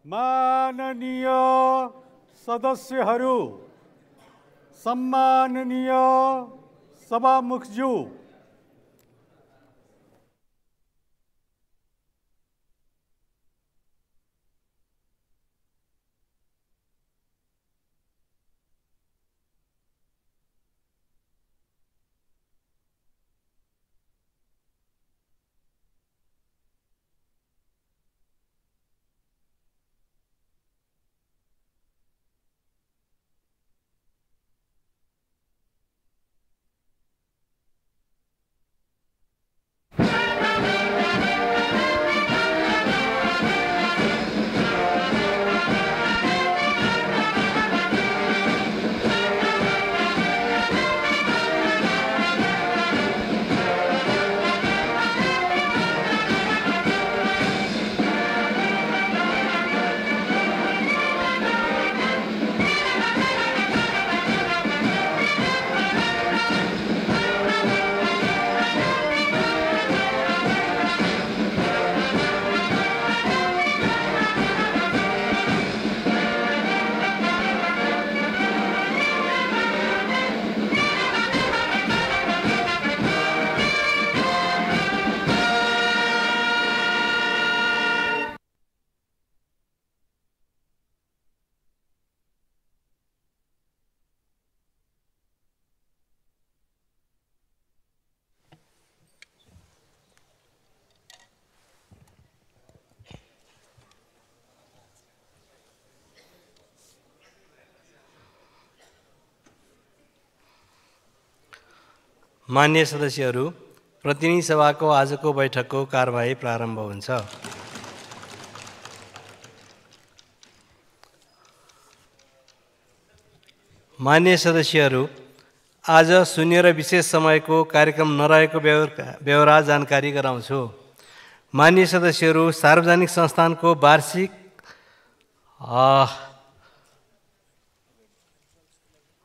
माननीय सदस्यहरू, सम्माननीय सभामुखज्यू, मान्य सदस्यहरू, प्रतिनिधि सभाको आजको बैठकको कारबाही प्रारम्भ हुन्छ। मान्य सदस्यहरू, आज शून्य र विशेष समयको कार्यक्रम नरहेको व्यवहार जानकारी गराउँछु। मान्य सदस्यहरू, सार्वजनिक संस्थानको वार्षिक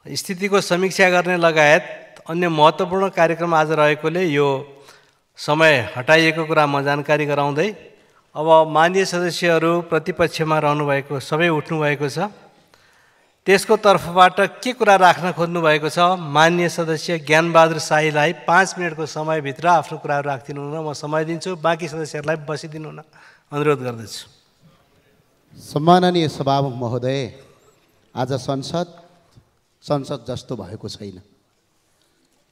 स्थितिको समीक्षा गर्ने लगायत अन्य महत्त्वपूर्ण कार्यक्रम आज रहेकोले यो समय हटाइएको कुरा म जानकारी गराउँदै अब मान्य सदस्यहरू प्रतिपक्षमा रहनुभएको सबै उठ्नुभएको छ। त्यसको तर्फबाट के कुरा राख्न खोज्नु भएको छ, मान्य सदस्य ज्ञानबहादुर शाहीलाई 5 मिनटको समयभित्र आफ्नो कुराहरू राखिदिनु हुन म समय दिन्छु। बाँकी सदस्यहरूलाई बसिदिनु हुन अनुरोध गर्दछु। सम्माननीय सभामुख महोदय, आज संसद जस्तो भएको छैन।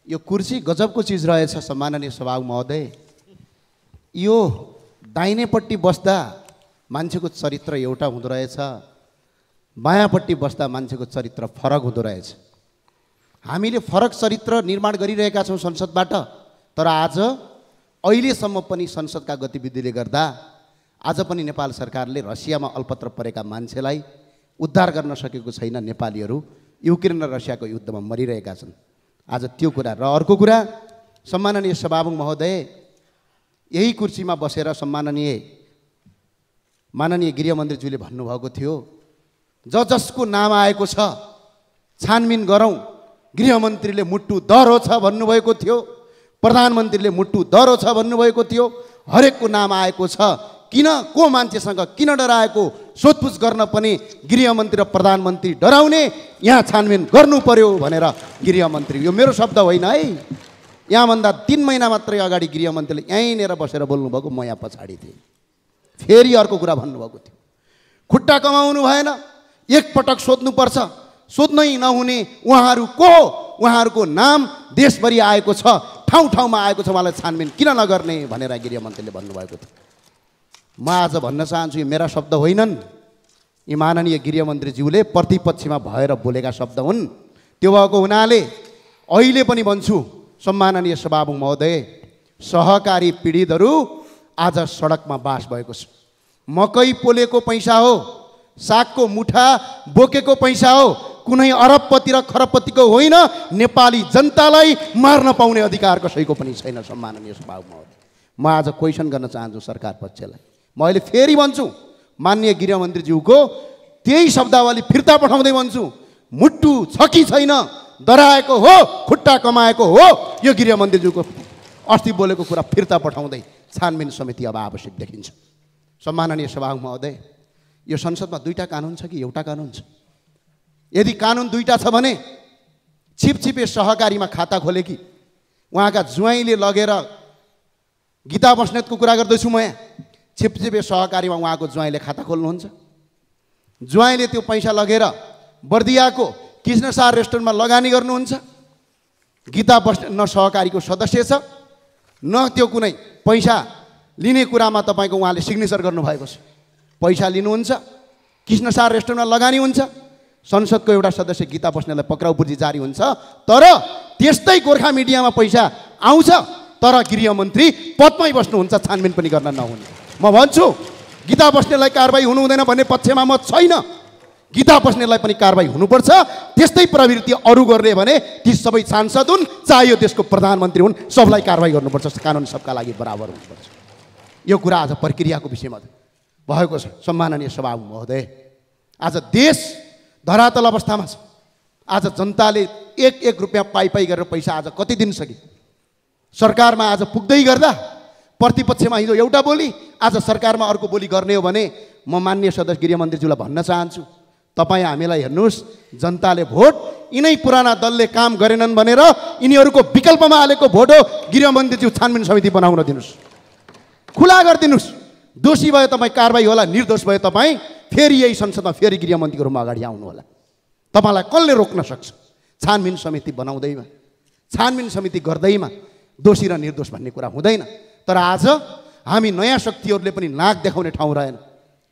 यो कुर्सी गजबको चिज रहेछ। सम्माननीय सभामुख महोदय, यो दाहिनेपट्टि बस्दा मान्छेको चरित्र एउटा हुँदो रहेछ, बायाँपट्टि बस्दा मान्छेको चरित्र फरक हुँदो रहेछ। हामीले फरक चरित्र निर्माण गरिरहेका छौँ संसदबाट, तर आज अहिलेसम्म पनि संसदका गतिविधिले गर्दा आज पनि नेपाल सरकारले रसियामा अल्पत्र परेका मान्छेलाई उद्धार गर्न सकेको छैन। नेपालीहरू युक्रेन र रसियाको युद्धमा मरिरहेका छन्। आज त्यो कुरा र अर्को कुरा, सम्माननीय सभामुख महोदय, यही कुर्सीमा बसेर माननीय गृहमन्त्रीज्यूले भन्नुभएको थियो, जसको नाम आएको छ छानबिन गरौँ। गृहमन्त्रीले मुट्टु दह्रो छ भन्नुभएको थियो, प्रधानमन्त्रीले मुट्टु दह्रो छ भन्नुभएको थियो। हरेकको नाम आएको छ। किन को मान्छेसँग किन डराएको सोधपुछ गर्न पनि गृहमन्त्री र प्रधानमन्त्री डराउने, यहाँ छानबिन गर्नु पर्यो भनेर गृहमन्त्री, यो मेरो शब्द होइन है, यहाँभन्दा 3 महिना मात्रै अगाडि गृहमन्त्रीले यहीँनिर बसेर बोल्नुभएको, म यहाँ पछाडि थिएँ। फेरि अर्को कुरा भन्नुभएको थियो, खुट्टा कमाउनु भएन, एकपटक सोध्नुपर्छ, सोध्नै नहुने उहाँहरू को, उहाँहरूको नाम देशभरि आएको छ, ठाउँ ठाउँमा आएको छ, उहाँलाई छानबिन किन नगर्ने भनेर गृहमन्त्रीले भन्नुभएको थियो। म आज भन्न चाहन्छु, यो मेरा शब्द होइनन्, यी माननीय गृहमन्त्रीज्यूले प्रतिपक्षमा भएर बोलेका शब्द हुन्। त्यो भएको हुनाले अहिले पनि भन्छु, सम्माननीय सभामुख महोदय, सहकारी पीडितहरू आज सडकमा बास भएको छ। मकै पोलेको पैसा हो, सागको मुठा बोकेको पैसा हो, कुनै अरबपति र खरबपतिको होइन। नेपाली जनतालाई मार्न पाउने अधिकार कसैको पनि छैन। सम्माननीय सभामुख महोदय, म आज क्वेसन गर्न चाहन्छु सरकार पक्षलाई। म अहिले फेरि भन्छु, माननीय गृहमन्त्रीज्यूको त्यही शब्दावली फिर्ता पठाउँदै भन्छु, मुट्टु छ कि छैन, डराएको हो, खुट्टा कमाएको हो, यो गृहमन्त्रीज्यूको अस्ति बोलेको कुरा फिर्ता पठाउँदै छानबिन समिति अब आवश्यक देखिन्छ। सम्माननीय सभामुख महोदय, यो संसदमा दुईटा कानुन छ कि एउटा कानुन छ? यदि कानुन दुईटा छ भने छिपछिपे सहकारीमा खाता खोले कि उहाँका ज्वाइँले लगेर गीता बस्नेतको कुरा गर्दैछु म यहाँ, छिपछिपे सहकारीमा उहाँको ज्वाइँले खाता खोल्नुहुन्छ, ज्वाइँले त्यो पैसा लगेर बर्दियाको कृष्णसार रेस्टुरेन्टमा लगानी गर्नुहुन्छ। गीता बस्नेत न सहकारीको सदस्य छ न त्यो कुनै पैसा लिने कुरामा तपाईँको उहाँले सिग्नेचर गर्नुभएको छ। पैसा लिनुहुन्छ, कृष्णसार रेस्टुरेन्टमा लगानी हुन्छ, संसदको एउटा सदस्य गीता बस्नेतलाई पक्राउ पूर्जी जारी हुन्छ। तर त्यस्तै गोर्खा मिडियामा पैसा आउँछ तर गृहमन्त्री पदमै बस्नुहुन्छ, छानबिन पनि गर्न नहुने। म भन्छु गीता बस्नेतलाई कारबाही हुनु हुँदैन भन्ने पक्षमा म छैन, गीता बस्नेतलाई पनि कारबाही हुनुपर्छ। त्यस्तै प्रवृत्ति अरू गर्ने भने ती सबै सांसद हुन् चाहे यो देशको प्रधानमन्त्री हुन्, सबलाई कारबाही गर्नुपर्छ। कानुन सबका लागि बराबर हुनुपर्छ। यो कुरा आज प्रक्रियाको विषयमा भएको छ। सम्माननीय सभामुख महोदय, आज देश धरातल अवस्थामा छ। आज जनताले एक रुपियाँ पाइ गरेर पैसा आज कति दिन सके सरकारमा आज पुग्दै गर्दा प्रतिपक्षमा हिजो एउटा बोली, आज सरकारमा अर्को बोली गर्ने हो भने म माननीय सदस्य गृहमन्त्रीज्यूलाई भन्न चाहन्छु, तपाईँ हामीलाई हेर्नुहोस्, जनताले भोट यिनै पुराना दलले काम गरेनन् भनेर यिनीहरूको विकल्पमा हालेको भोट हो। गृहमन्त्रीज्यू छानबिन समिति बनाउन दिनुहोस्, खुला गरिदिनुहोस्। दोषी भए तपाईँ कारबाही होला, निर्दोष भए तपाईँ फेरि यही संसदमा फेरि गृहमन्त्रीको रूपमा अगाडि आउनु होला। तपाईँलाई कसले रोक्न सक्छ? छानबिन समिति बनाउँदैमा, छानबिन समिति गर्दैमा दोषी र निर्दोष भन्ने कुरा हुँदैन। तर आज हामी नयाँ शक्तिहरूले पनि नाक देखाउने ठाउँ रहेन।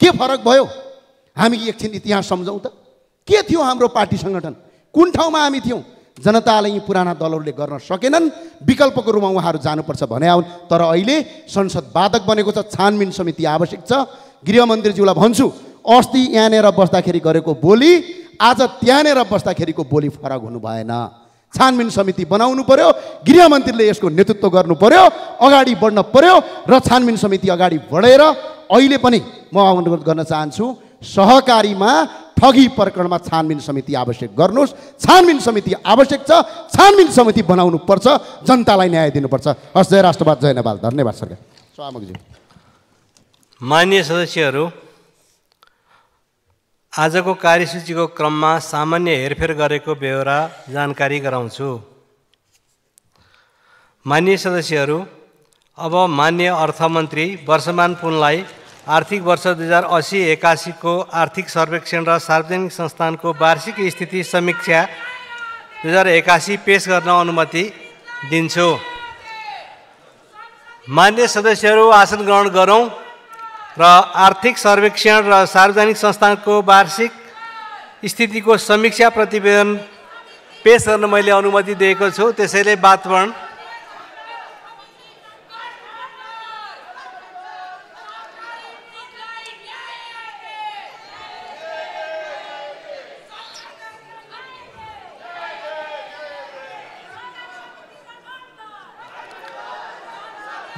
के फरक भयो? हामी एकछिन इतिहास सम्झौँ त, के थियो हाम्रो पार्टी सङ्गठन, कुन ठाउँमा हामी थियौँ? जनताले यी पुराना दलहरूले गर्न सकेनन्, विकल्पको रूपमा उहाँहरू जानुपर्छ भने आउन्। तर अहिले संसद बाधक बनेको छ, छानबिन समिति आवश्यक छ। गृहमन्त्रीज्यूलाई भन्छु, अस्ति यहाँनिर बस्दाखेरि गरेको बोली आज त्यहाँनिर बस्दाखेरिको बोली फरक हुनु भएन। छानबिन समिति बनाउनु पर्यो, गृहमन्त्रीले यसको नेतृत्व गर्नु पर्यो, अगाडि बढ्न पर्यो र छानबिन समिति अगाडि बढेर अहिले पनि म अनुरोध गर्न चाहन्छु, सहकारीमा ठगी प्रकरणमा छानबिन समिति आवश्यक गर्नुहोस्। छानबिन समिति आवश्यक छ, छानबिन समिति बनाउनु पर्छ, जनतालाई न्याय दिनुपर्छ। हस्, जय राष्ट्रवाद, जय नेपाल। धन्यवाद सरकार। सभामुखज्यू। माननीय सदस्यहरू, आजको कार्यसूचीको क्रममा सामान्य हेरफेर गरेको बेहोरा जानकारी गराउँछु। माननीय सदस्यहरू, अब माननीय अर्थमन्त्री वर्षमान पुनलाई आर्थिक वर्ष 2080-81 को आर्थिक सर्वेक्षण र सार्वजनिक संस्थानको वार्षिक स्थिति समीक्षा 2081 पेश गर्न अनुमति दिन्छु। माननीय सदस्यहरू, आसन ग्रहण गरौँ र आर्थिक सर्वेक्षण र सार्वजनिक संस्थानको वार्षिक स्थितिको समीक्षा प्रतिवेदन पेश गर्न मैले अनुमति दिएको छु। त्यसैले वातावरण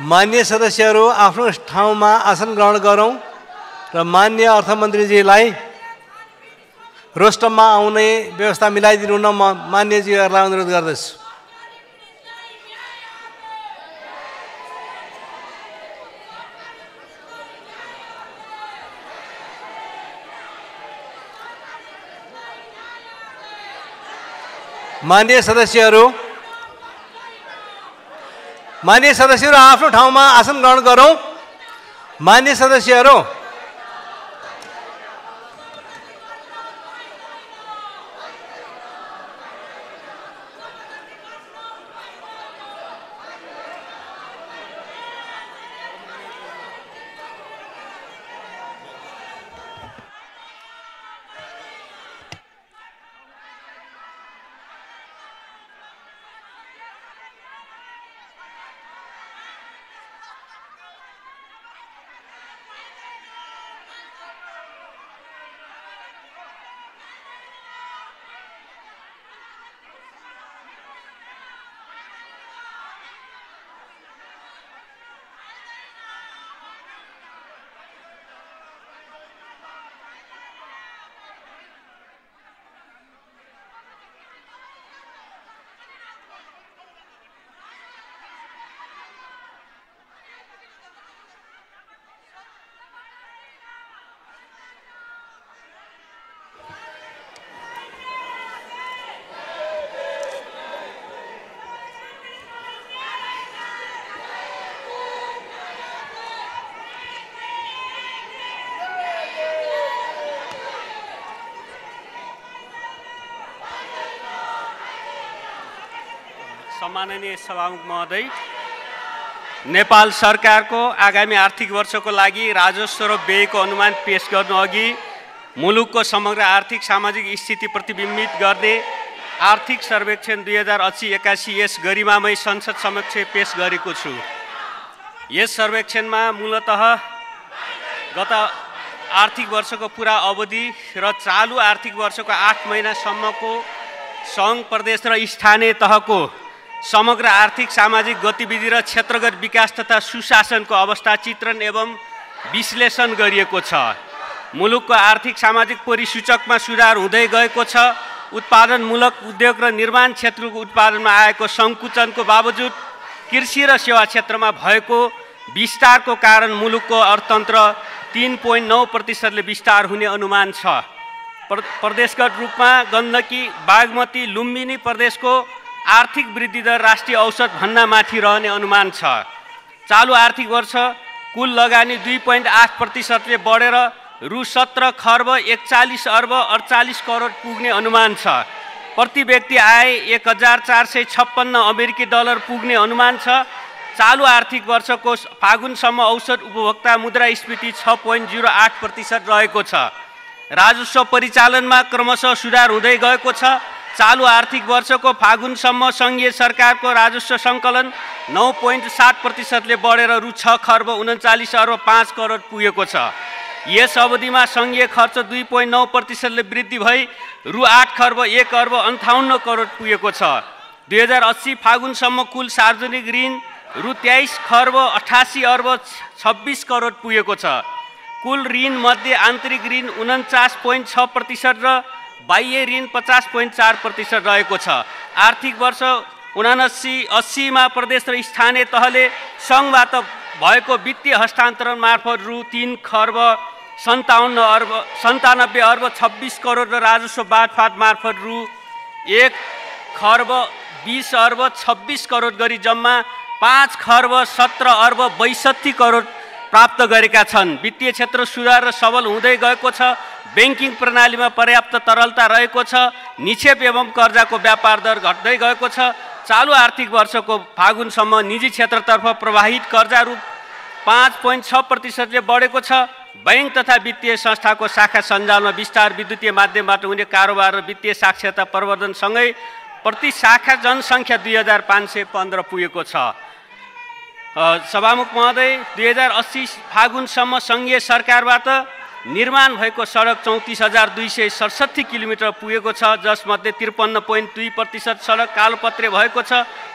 माननीय सदस्यहरू आफ्नो ठाउँमा आसन ग्रहण गरौँ र माननीय अर्थमन्त्रीजीलाई रोस्टममा आउने व्यवस्था मिलाइदिनु न म मान्यजीहरूलाई अनुरोध गर्दछु। माननीय सदस्यहरू आफ्नो ठाउँमा आसन ग्रहण गरौँ। माननीय सदस्यहरू, सम्माननीय सभामुख महोदय, नेपाल सरकारको आगामी आर्थिक वर्षको लागि राजस्व र व्ययको अनुमान पेश गर्नु अघि मुलुकको समग्र आर्थिक सामाजिक स्थिति प्रतिबिम्बित गर्ने आर्थिक सर्वेक्षण 2080-81 यस गरिमामय संसद समक्ष पेश गरेको छु। यस सर्वेक्षणमा मूलतः गत आर्थिक वर्षको पुरा अवधि र चालु आर्थिक वर्षको 8 महिनासम्मको सङ्घ प्रदेश र स्थानीय तहको समग्र आर्थिक सामाजिक गतिविधि र क्षेत्रगत विकास तथा सुशासनको अवस्था चित्रण एवं विश्लेषण गरिएको छ। मुलुकको आर्थिक सामाजिक परिसूचकमा सुधार हुँदै गएको छ। उत्पादनमूलक उद्योग र निर्माण क्षेत्रको उत्पादनमा आएको सङ्कुचनको बावजुद कृषि र सेवा क्षेत्रमा भएको विस्तारको कारण मुलुकको अर्थतन्त्र 3.9% विस्तार हुने अनुमान छ। प्रदेशगत रूपमा गण्डकी, बागमती, लुम्बिनी प्रदेशको आर्थिक वृद्धि दर राष्ट्रिय औसत भन्दा माथि रहने अनुमान छ। चालु आर्थिक वर्ष कुल लगानी 2.8%ले बढेर रु 17 खर्ब 41 अर्ब 48 करोड पुग्ने अनुमान छ। प्रति व्यक्ति आय 1456 अमेरिकी डलर पुग्ने अनुमान छ। चालु आर्थिक वर्षको फागुनसम्म औसत उपभोक्ता मुद्रास्फीति 6.08% रहेको छ। राजस्व परिचालनमा क्रमशः सुधार हुँदै गएको छ। चालु आर्थिक वर्षको फागुनसम्म सङ्घीय सरकारको राजस्व सङ्कलन 9.7%ले बढेर रु 6 खर्ब 39 अर्ब 5 करोड पुगेको छ। यस अवधिमा सङ्घीय खर्च 2.9%ले वृद्धि भई रु 8 खर्ब 1 अर्ब 58 करोड पुगेको छ। 2080 फागुनसम्म कुल सार्वजनिक ऋण रु 23 खर्ब 88 अर्ब 26 करोड पुगेको छ। कुल ऋण मध्ये आन्तरिक ऋण 49.6% र बाह्य ऋण 50.4% रहेको छ। आर्थिक वर्ष 79-80 मा प्रदेश र स्थानीय तहले सङ्घबाट भएको वित्तीय हस्तान्तरण मार्फत रु 3 खर्ब 97 अर्ब 26 करोड र राजस्व बाँडफाँड मार्फत रु 1 खर्ब 20 अर्ब 26 करोड गरी जम्मा 5 खर्ब 17 अर्ब 62 करोड प्राप्त गरेका छन्। वित्तीय क्षेत्र सुधार र सबल हुँदै गएको छ। ब्याङ्किङ प्रणालीमा पर्याप्त तरलता रहेको छ। निक्षेप एवं कर्जाको व्यापार दर घट्दै गएको छ। चालु आर्थिक वर्षको फागुनसम्म निजी क्षेत्रतर्फ प्रवाहित कर्जा रु 5.6%ले बढेको छ। बैंक तथा वित्तीय संस्थाको शाखा सञ्जालमा विस्तार, विद्युतीय माध्यमबाट हुने कारोबार र वित्तीय साक्षरता प्रवर्धनसँगै प्रति शाखा जनसङ्ख्या 2515 पुगेको छ। सभामुख महोदय, 2080 फागुनसम्म सङ्घीय सरकारबाट निर्माण भएको सडक 34,267 किलोमिटर पुगेको छ, जसमध्ये 53.2% सडक कालोपत्रे भएको छ।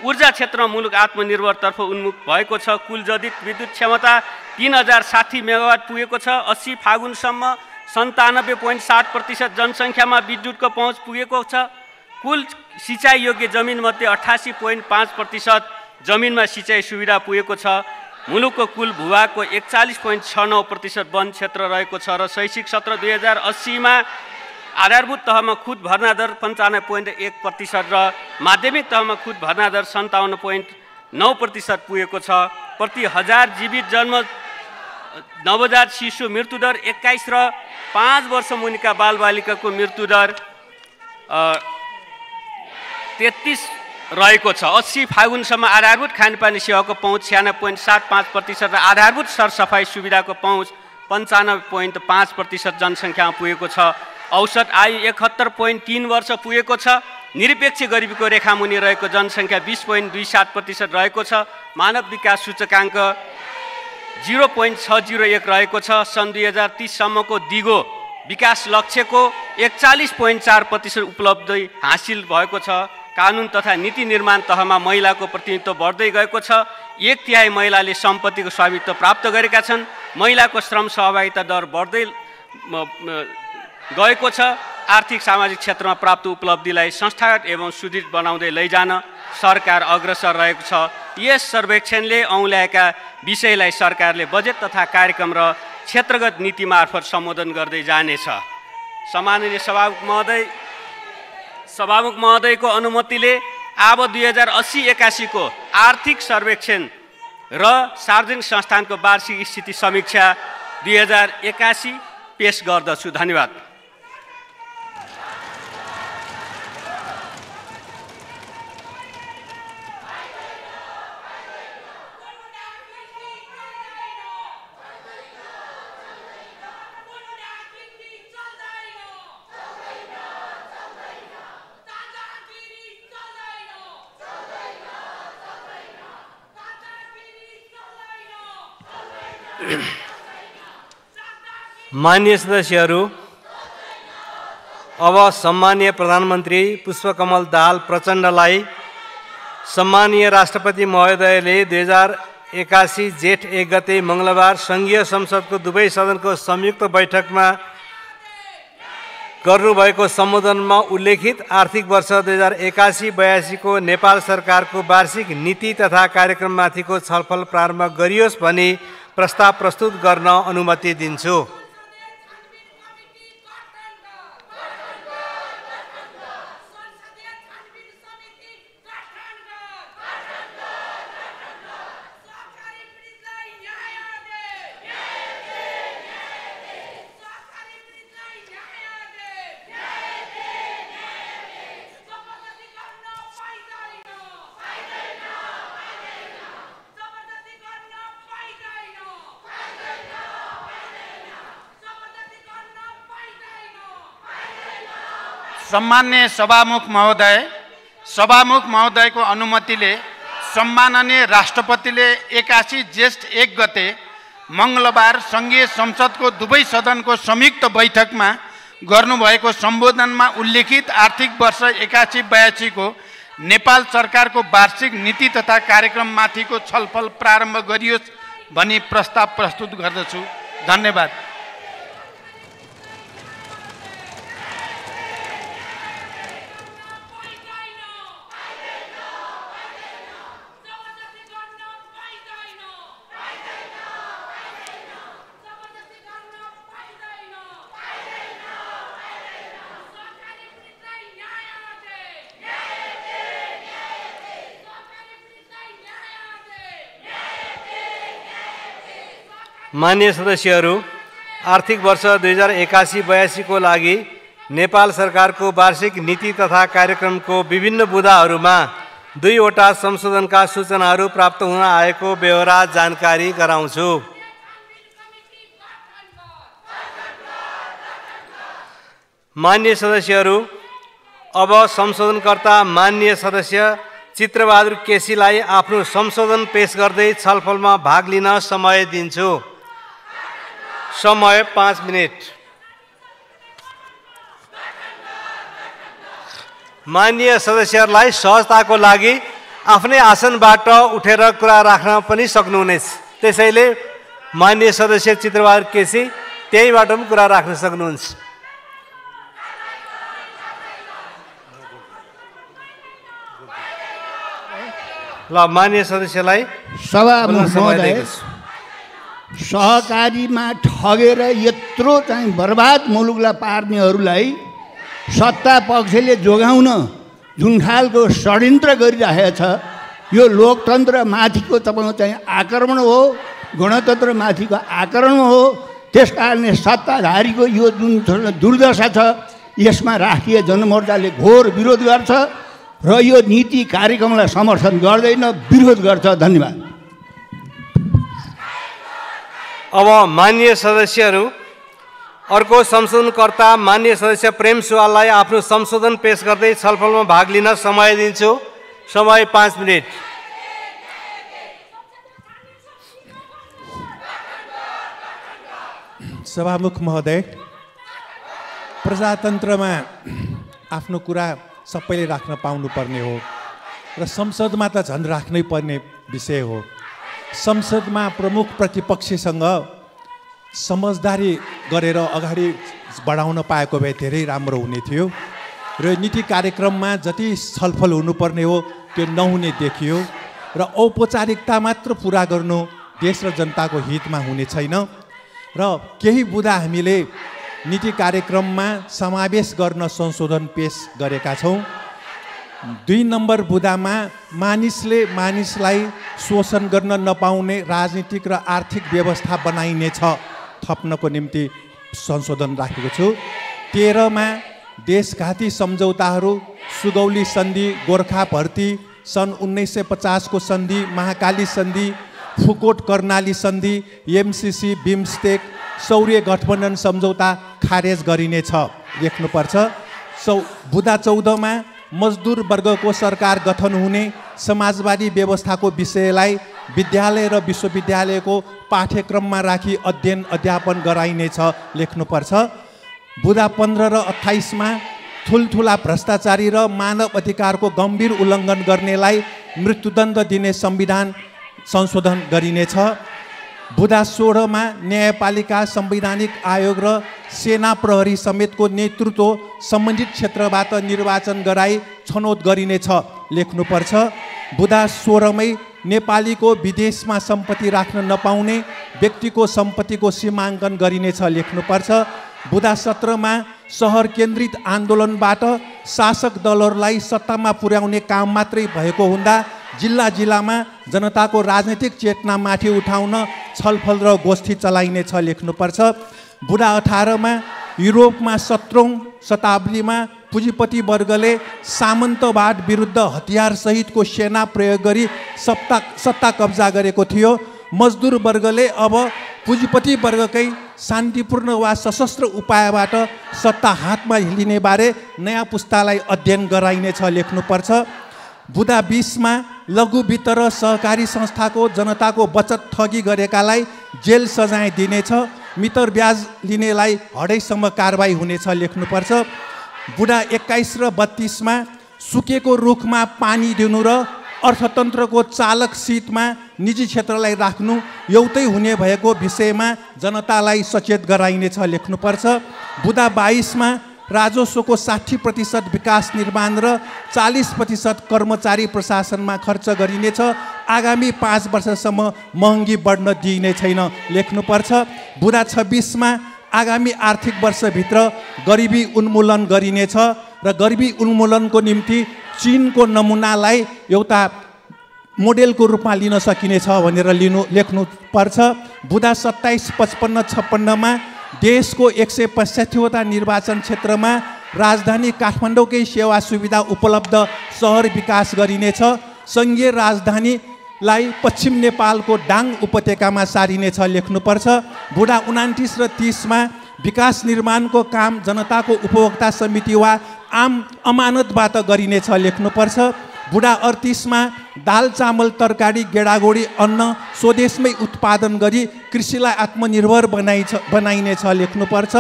ऊर्जा क्षेत्रमा मुलुक आत्मनिर्भरतर्फ उन्मुख भएको छ। कुल जडित विद्युत क्षमता 3060 मेगावाट पुगेको छ। 80 फागुनसम्म 97.7% जनसङ्ख्यामा विद्युतको पहुँच पुगेको छ। कुल सिँचाइ योग्य जमिनमध्ये 88.5% जमिनमा सिँचाइ सुविधा पुगेको छ। मुलुकको कुल भूभागको 41.69% वन क्षेत्र रहेको छ र शैक्षिक सत्र 2080 मा आधारभूत तहमा खुद भर्ना दर 95.1% र माध्यमिक तहमा खुद भर्ना दर 57.9% पुगेको छ। प्रति 1000 जीवित जन्म नवजात शिशु मृत्युदर 21 र 5 वर्ष मुनिका बालबालिकाको मृत्युदर 33 रहेको छ। 80 फागुनसम्म आधारभूत खानेपानी सेवाको पहुँच 96.75% र आधारभूत सरसफाइ सुविधाको पहुँच 95.5% जनसङ्ख्यामा पुगेको छ। औसत आयु 71.3 वर्ष पुगेको छ। निरपेक्ष गरिबीको रेखामुनि रहेको जनसङ्ख्या 20.27% रहेको छ। मानव विकास सूचकाङ्क 0.601 रहेको छ। सन् 2030 सम्मको दिगो विकास लक्ष्यको 41.4% उपलब्धि हासिल भएको छ। कानुन तथा नीति निर्माण तहमा महिलाको प्रतिनिधित्व बढ्दै गएको छ। 1/3 महिलाले सम्पत्तिको स्वामित्व प्राप्त गरेका छन्। महिलाको श्रम सहभागिता दर बढ्दै गएको छ। आर्थिक सामाजिक क्षेत्रमा प्राप्त उपलब्धिलाई संस्थागत एवं सुदृढ बनाउँदै लैजान सरकार अग्रसर रहेको छ। यस सर्वेक्षणले औँल्याएका विषयलाई सरकारले बजेट तथा कार्यक्रम र क्षेत्रगत नीति मार्फत सम्बोधन गर्दै जानेछ। सम्माननीय सभामुख महोदयको अनुमतिले अब 2080-81 को आर्थिक सर्वेक्षण र सार्वजनिक संस्थानको वार्षिक स्थिति समीक्षा 2081 पेश गर्दछु। धन्यवाद। माननीय सदस्यहरू, अब सम्मानीय प्रधानमन्त्री पुष्पकमल दाहाल प्रचण्डलाई सम्मानीय राष्ट्रपति महोदयले 2081 जेठ 1 गते मङ्गलबार सङ्घीय संसदको दुवै सदनको संयुक्त बैठकमा गर्नुभएको सम्बोधनमा उल्लेखित आर्थिक वर्ष 2081-82 को नेपाल सरकारको वार्षिक नीति तथा कार्यक्रममाथिको छलफल प्रारम्भ गरियोस् भनी प्रस्ताव प्रस्तुत गर्न अनुमति दिन्छु। सम्मान्य सभामुख महोदयको अनुमतिले सम्माननीय राष्ट्रपतिले 81 जेठ 1 गते मङ्गलबार सङ्घीय संसदको दुवै सदनको संयुक्त बैठकमा गर्नुभएको सम्बोधनमा उल्लेखित आर्थिक वर्ष 81-82 को नेपाल सरकारको वार्षिक नीति तथा कार्यक्रममाथिको छलफल प्रारम्भ गरियोस् भनी प्रस्ताव प्रस्तुत गर्दछु। धन्यवाद। माननीय सदस्यहरू, आर्थिक वर्ष 2081-82 को लागि नेपाल सरकारको वार्षिक नीति तथा कार्यक्रमको विभिन्न बुँदाहरूमा 2 वटा संशोधनका सूचनाहरू प्राप्त हुन आएको बेहोरा जानकारी गराउँछु। माननीय सदस्यहरू, अब संशोधनकर्ता माननीय सदस्य चित्रबहादुर केसीलाई आफ्नो संशोधन पेश गर्दै छलफलमा भाग लिन समय दिन्छु। समय 5 मिनेट। माननीय सदस्यहरूलाई सहजताको लागि आफ्नै आसनबाट उठेर कुरा राख्न पनि सक्नुहुनेछ। त्यसैले माननीय सदस्य चित्रबहादुर केसी त्यहीबाट पनि कुरा राख्न सक्नुहुन्छ। ल, माननीय सदस्यलाई सभामुख महोदय, सहकारीमा ठगेर यत्रो चाहिँ बर्बाद मुलुकलाई पार्नेहरूलाई सत्ता पक्षले जोगाउन जुन खालको षड्यन्त्र गरिरहेको छ, यो लोकतन्त्रमाथिको तपाईँको चाहिँ आक्रमण हो, गणतन्त्रमाथिको आक्रमण हो। त्यस कारणले सत्ताधारीको यो जुन दुर्दशा छ, यसमा राष्ट्रिय जनमोर्चाले घोर विरोध गर्छ र यो नीति कार्यक्रमलाई समर्थन गर्दैन, विरोध गर्छ। धन्यवाद। अब माननीय सदस्यहरू, अर्को संशोधनकर्ता माननीय सदस्य प्रेम सुवाललाई आफ्नो संशोधन पेश गर्दै छलफलमा भाग लिन समय दिन्छु। समय 5 मिनेट। सभामुख महोदय, प्रजातन्त्रमा आफ्नो कुरा सबैले राख्न पाउनुपर्ने हो र संसदमा त झन् राख्नै पर्ने विषय हो। संसदमा प्रमुख प्रतिपक्षसँग समझदारी गरेर अगाडि बढाउन पाएको भए धेरै राम्रो हुने थियो र नीति कार्यक्रममा जति छलफल हुनुपर्ने हो त्यो नहुने देखियो र औपचारिकता मात्र पुरा गर्नु देश र जनताको हितमा हुने छैन र केही बुँदा हामीले नीति कार्यक्रममा समावेश गर्न संशोधन पेश गरेका छौँ। 2 नम्बर बुँदामा मानिसलाई शोषण गर्न नपाउने राजनीतिक र आर्थिक व्यवस्था बनाइनेछ थप्नको निम्ति संशोधन राखेको छु। 13 मा देशघाती सम्झौताहरू, सुगौली सन्धि, गोर्खा भर्ती, सन् 1950 को सन्धि, महाकाली सन्धि, फुकोट कर्णाली सन्धि, एमसीसी, बिमस्टेक, सौर्य गठबन्धन सम्झौता खारेज गरिनेछ लेख्नुपर्छ। बुँदा 14 मा मजदुर वर्गको सरकार गठन हुने समाजवादी व्यवस्थाको विषयलाई विद्यालय र विश्वविद्यालयको पाठ्यक्रममा राखी अध्ययन अध्यापन गराइनेछ लेख्नुपर्छ। बुँदा 15 र 28मा ठुल्ठुला भ्रष्टाचारी र मानव अधिकारको गम्भीर उल्लङ्घन गर्नेलाई मृत्युदण्ड दिने संविधान संशोधन गरिनेछ। बुँदा 16मा न्यायपालिका, संवैधानिक आयोग र सेना प्रहरी समेतको नेतृत्व सम्बन्धित क्षेत्रबाट निर्वाचन गराई छनौट गरिनेछ लेख्नुपर्छ। बुँदा 16मै नेपालीको विदेशमा सम्पत्ति राख्न नपाउने व्यक्तिको सम्पत्तिको सीमाङ्कन गरिनेछ लेख्नुपर्छ। बुँदा 17मा सहर केन्द्रित आन्दोलनबाट शासक दलहरूलाई सत्तामा पुर्याउने काम मात्रै भएको हुँदा जिल्ला जिल्लामा जनताको राजनीतिक चेतनामाथि उठाउन छलफल र गोष्ठी चलाइनेछ लेख्नुपर्छ। बुँदा 18मा युरोपमा 17औं शताब्दीमा पुँजीपति वर्गले सामन्तवाद विरुद्ध हतियार सहितको सेना प्रयोग गरी सत्ता कब्जा गरेको थियो। मजदुर वर्गले अब पुँजीपति वर्गकै शान्तिपूर्ण वा सशस्त्र उपायबाट सत्ता हातमा लिने बारे नयाँ पुस्तालाई अध्ययन गराइनेछ लेख्नुपर्छ। बुँदा 20मा लघु वित्त र सहकारी संस्थाको जनताको बचत ठगी गरेकालाई जेल सजाय दिनेछ। मितर ब्याज लिनेलाई हडैसम्म कारबाही हुनेछ लेख्नुपर्छ। बुँदा 21 र 32मा सुकेको रुखमा पानी दिनु र अर्थतन्त्रको चालक सिटमा निजी क्षेत्रलाई राख्नु एउटै हुने भएको विषयमा जनतालाई सचेत गराइनेछ लेख्नुपर्छ। बुँदा 22मा राजस्वको 60% विकास निर्माण र 40% कर्मचारी प्रशासनमा खर्च गरिनेछ। आगामी 5 वर्षसम्म महँगी बढ्न दिइने छैन लेख्नुपर्छ। बुँदा 26मा आगामी आर्थिक वर्षभित्र गरिबी उन्मूलन गरिनेछ र गरिबी उन्मूलनको निम्ति चीनको नमुनालाई एउटा मोडेलको रूपमा लिन सकिनेछ भनेर लेख्नुपर्छ। बुँदा 27, 55, 56मा देशको 185वटा निर्वाचन क्षेत्रमा राजधानी काठमाडौँकै सेवा सुविधा उपलब्ध सहर विकास गरिनेछ। सङ्घीय राजधानीलाई पश्चिम नेपालको डाङ उपत्यकामा सारिनेछ लेख्नुपर्छ। बुँदा 29 र 30मा विकास निर्माणको काम जनताको उपभोक्ता समिति वा आम अमानतबाट गरिनेछ लेख्नुपर्छ। बुँदा 38मा दाल चामल तरकारी गेडागुडी अन्न स्वदेशमै उत्पादन गरी कृषिलाई आत्मनिर्भर बनाइनेछ लेख्नुपर्छ।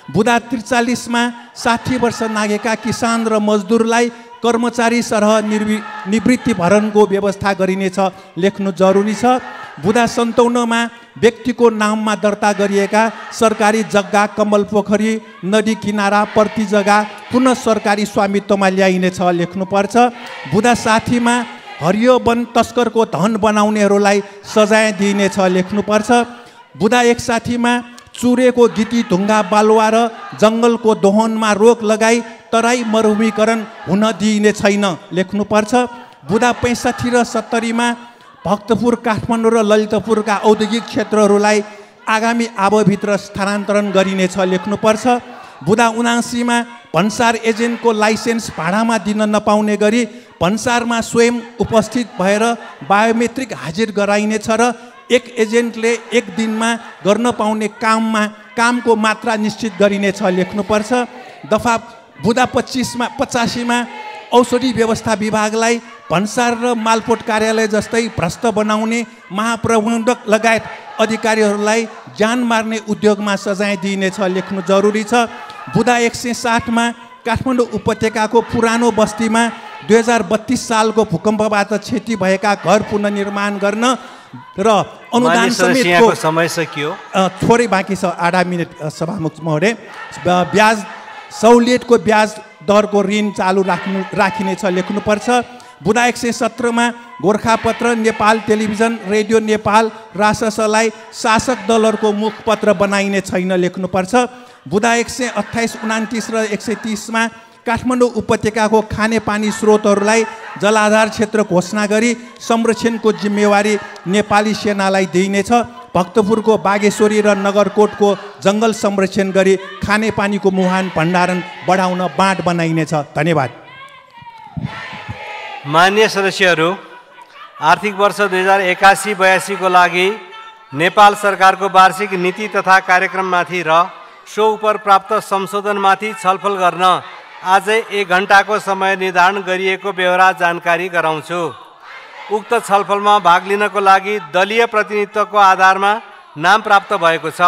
बुँदा 43मा 60 वर्ष नागेका किसान र मजदुरलाई कर्मचारी सरह निवृत्ति भरणको व्यवस्था गरिनेछ लेख्नु जरुरी छ। बुँदा 57मा व्यक्तिको नाममा दर्ता गरिएका सरकारी जग्गा, कमल पोखरी, नदी किनारा, पर्ती जग्गा पुनः सरकारी स्वामित्वमा ल्याइनेछ लेख्नुपर्छ। बुँदा 60मा हरियो वन तस्करको धन बनाउनेहरूलाई सजाय दिइनेछ लेख्नुपर्छ। बुँदा 61मा चुरेको गिटी ढुङ्गा बालुवा र जङ्गलको दोहनमा रोक लगाई तराई मरुभूमिकरण हुन दिइने छैन लेख्नुपर्छ। बुँदा 65 र 70मा भक्तपुर, काठमाडौँ र ललितपुरका औद्योगिक क्षेत्रहरूलाई आगामी आवभित्र स्थानान्तरण गरिनेछ लेख्नुपर्छ। बुँदा 79मा भन्सार एजेन्टको लाइसेन्स भाडामा दिन नपाउने गरी भन्सारमा स्वयं उपस्थित भएर बायोमेट्रिक हाजिर गराइनेछ र एक एजेन्टले एक दिनमा गर्न पाउने कामको मात्रा निश्चित गरिनेछ लेख्नुपर्छ। दफा बुँदा 85मा औषधि व्यवस्था विभागलाई भन्सार र मालपोत कार्यालय जस्तै भ्रष्ट बनाउने महाप्रबन्धक लगायत अधिकारीहरूलाई जान मार्ने उद्योगमा सजाय दिइनेछ लेख्नु जरुरी छ। बुँदा 160मा काठमाडौँ उपत्यकाको पुरानो बस्तीमा 2032 सालको भूकम्पबाट क्षति भएका घर पुनर्निर्माण गर्न र अनुदान समेतको समय सकियो, थोरै बाँकी छ, आधा मिनट सभामुख महोदय। ब्याज सहुलियतको ब्याज दरको ऋण चालु राखिनेछ लेख्नुपर्छ। बुँदा 117मा गोर्खापत्र, नेपाल टेलिभिजन, रेडियो नेपाल, राससलाई शासक दलहरूको मुखपत्र बनाइने छैन लेख्नुपर्छ। बुँदा 128, 29 र 130मा काठमाडौँ उपत्यकाको खानेपानी स्रोतहरूलाई जलाधार क्षेत्र घोषणा गरी संरक्षणको जिम्मेवारी नेपाली सेनालाई दिइनेछ। भक्तपुरको बागेश्वरी र नगरकोटको जङ्गल संरक्षण गरी खानेपानीको मुहान भण्डारण बढाउन बाँड बनाइनेछ। धन्यवाद। मान्य सदस्यहरू, आर्थिक वर्ष 2081-82 को लागि नेपाल सरकारको वार्षिक नीति तथा कार्यक्रममाथि र सो उपर प्राप्त संशोधनमाथि छलफल गर्न आजै 1 घण्टाको समय निर्धारण गरिएको बेहोरा जानकारी गराउँछु। उक्त छलफलमा भाग लिनको लागि दलीय प्रतिनिधित्वको आधारमा नाम प्राप्त भएको छ।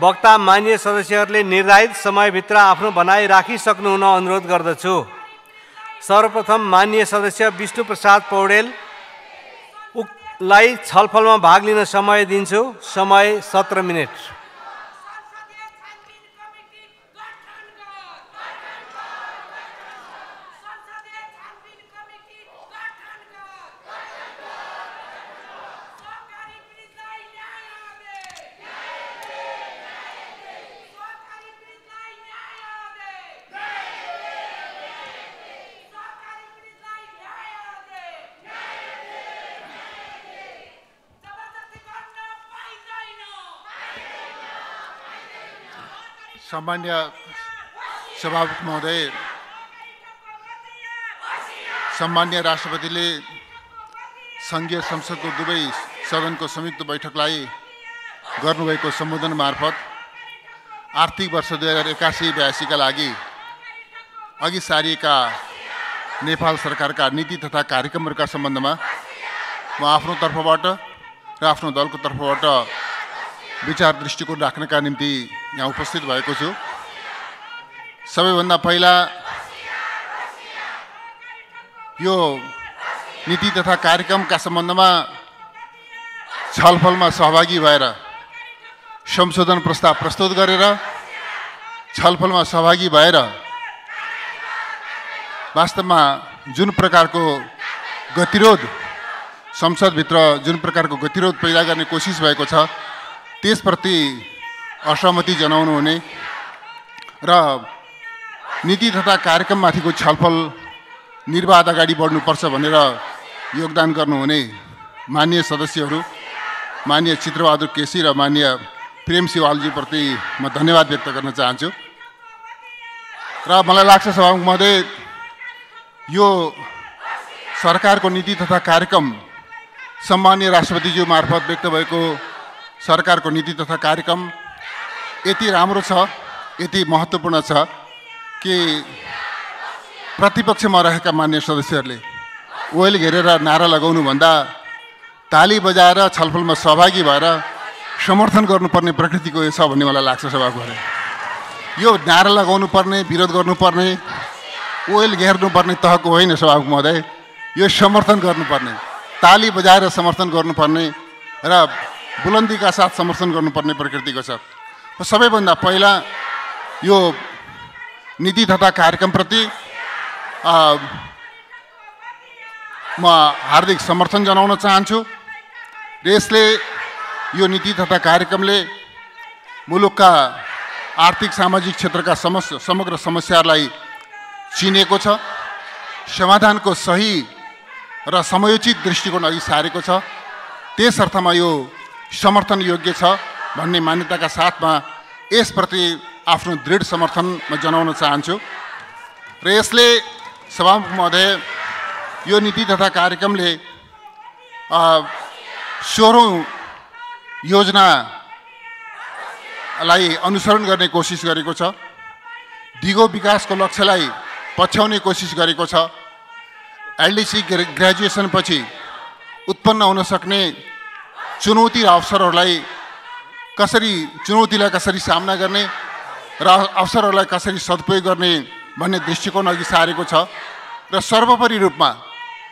वक्ता मान्य सदस्यहरूले निर्धारित समयभित्र आफ्नो भनाइ राखिसक्नुहुन अनुरोध गर्दछु। सर्वप्रथम मान्य सदस्य विष्णु प्रसाद पौडेललाई छलफलमा भाग लिन समय दिन्छु। समय 17 मिनेट। सम्मान्य सभामुख महोदय, सम्मान्य राष्ट्रपतिले सङ्घीय संसदको दुवै सदनको संयुक्त बैठकलाई गर्नुभएको सम्बोधन मार्फत आर्थिक वर्ष 2081-82 का लागि अघि सारिएका नेपाल सरकारका नीति तथा कार्यक्रमहरूका सम्बन्धमा म आफ्नो तर्फबाट र आफ्नो दलको तर्फबाट विचार दृष्टिकोण राख्नका निम्ति यहाँ उपस्थित भएको छु। सबैभन्दा पहिला यो नीति तथा कार्यक्रमका सम्बन्धमा छलफलमा सहभागी भएर संशोधन प्रस्ताव प्रस्तुत गरेर छलफलमा सहभागी भएर वास्तवमा जुन प्रकारको गतिरोध संसदभित्र जुन प्रकारको गतिरोध पैदा गर्ने कोसिस भएको छ त्यसप्रति असहमति जनाउनु हुने र नीति तथा कार्यक्रममाथिको छलफल निर्वाध अगाडि बढ्नुपर्छ भनेर योगदान गर्नुहुने माननीय सदस्यहरू माननीय चित्रबहादुर केसी र माननीय प्रेम सिवालजीप्रति म धन्यवाद व्यक्त गर्न चाहन्छु। र मलाई लाग्छ सभामुख महोदय, यो सरकारको नीति तथा कार्यक्रम सम्माननीय राष्ट्रपतिज्यू मार्फत व्यक्त भएको सरकारको नीति तथा कार्यक्रम यति राम्रो छ, यति महत्त्वपूर्ण छ कि प्रतिपक्षमा रहेका मान्य सदस्यहरूले ओयल घेरेर नारा लगाउनुभन्दा ताली बजाएर छलफलमा सहभागी भएर समर्थन गर्नुपर्ने प्रकृतिको यो छ भन्ने मलाई लाग्छ सभामुखले। यो नारा लगाउनु पर्ने, विरोध गर्नुपर्ने, ओयल घेर्नुपर्ने तहको होइन सभामुख महोदय, यो समर्थन गर्नुपर्ने, ताली बजाएर समर्थन गर्नुपर्ने र बुलन्दीका साथ समर्थन गर्नुपर्ने प्रकृतिको छ। सबैभन्दा पहिला यो नीति तथा कार्यक्रमप्रति म हार्दिक समर्थन जनाउन चाहन्छु र यसले यो नीति तथा कार्यक्रमले मुलुकका आर्थिक सामाजिक क्षेत्रका समग्र समस्याहरूलाई चिनेको छ, समाधानको सही र समयोचित दृष्टिकोण अघि सारेको छ। त्यस अर्थमा यो समर्थन योग्य छ भन्ने मान्यताका साथमा यसप्रति आफ्नो दृढ समर्थन म जनाउन चाहन्छु र यसले सभामुख महोदय यो नीति तथा कार्यक्रमले 16औं योजनालाई अनुसरण गर्ने कोसिस गरेको छ, दिगो विकासको लक्ष्यलाई पछ्याउने कोसिस गरेको छ। एलडीसी ग्रेजुएसन पछि उत्पन्न हुन सक्ने चुनौती र अवसरहरूलाई कसरी सामना गर्ने र अवसरहरूलाई कसरी सदुपयोग गर्ने भन्ने दृष्टिकोण अघि सारेको छ र सर्वोपरि रूपमा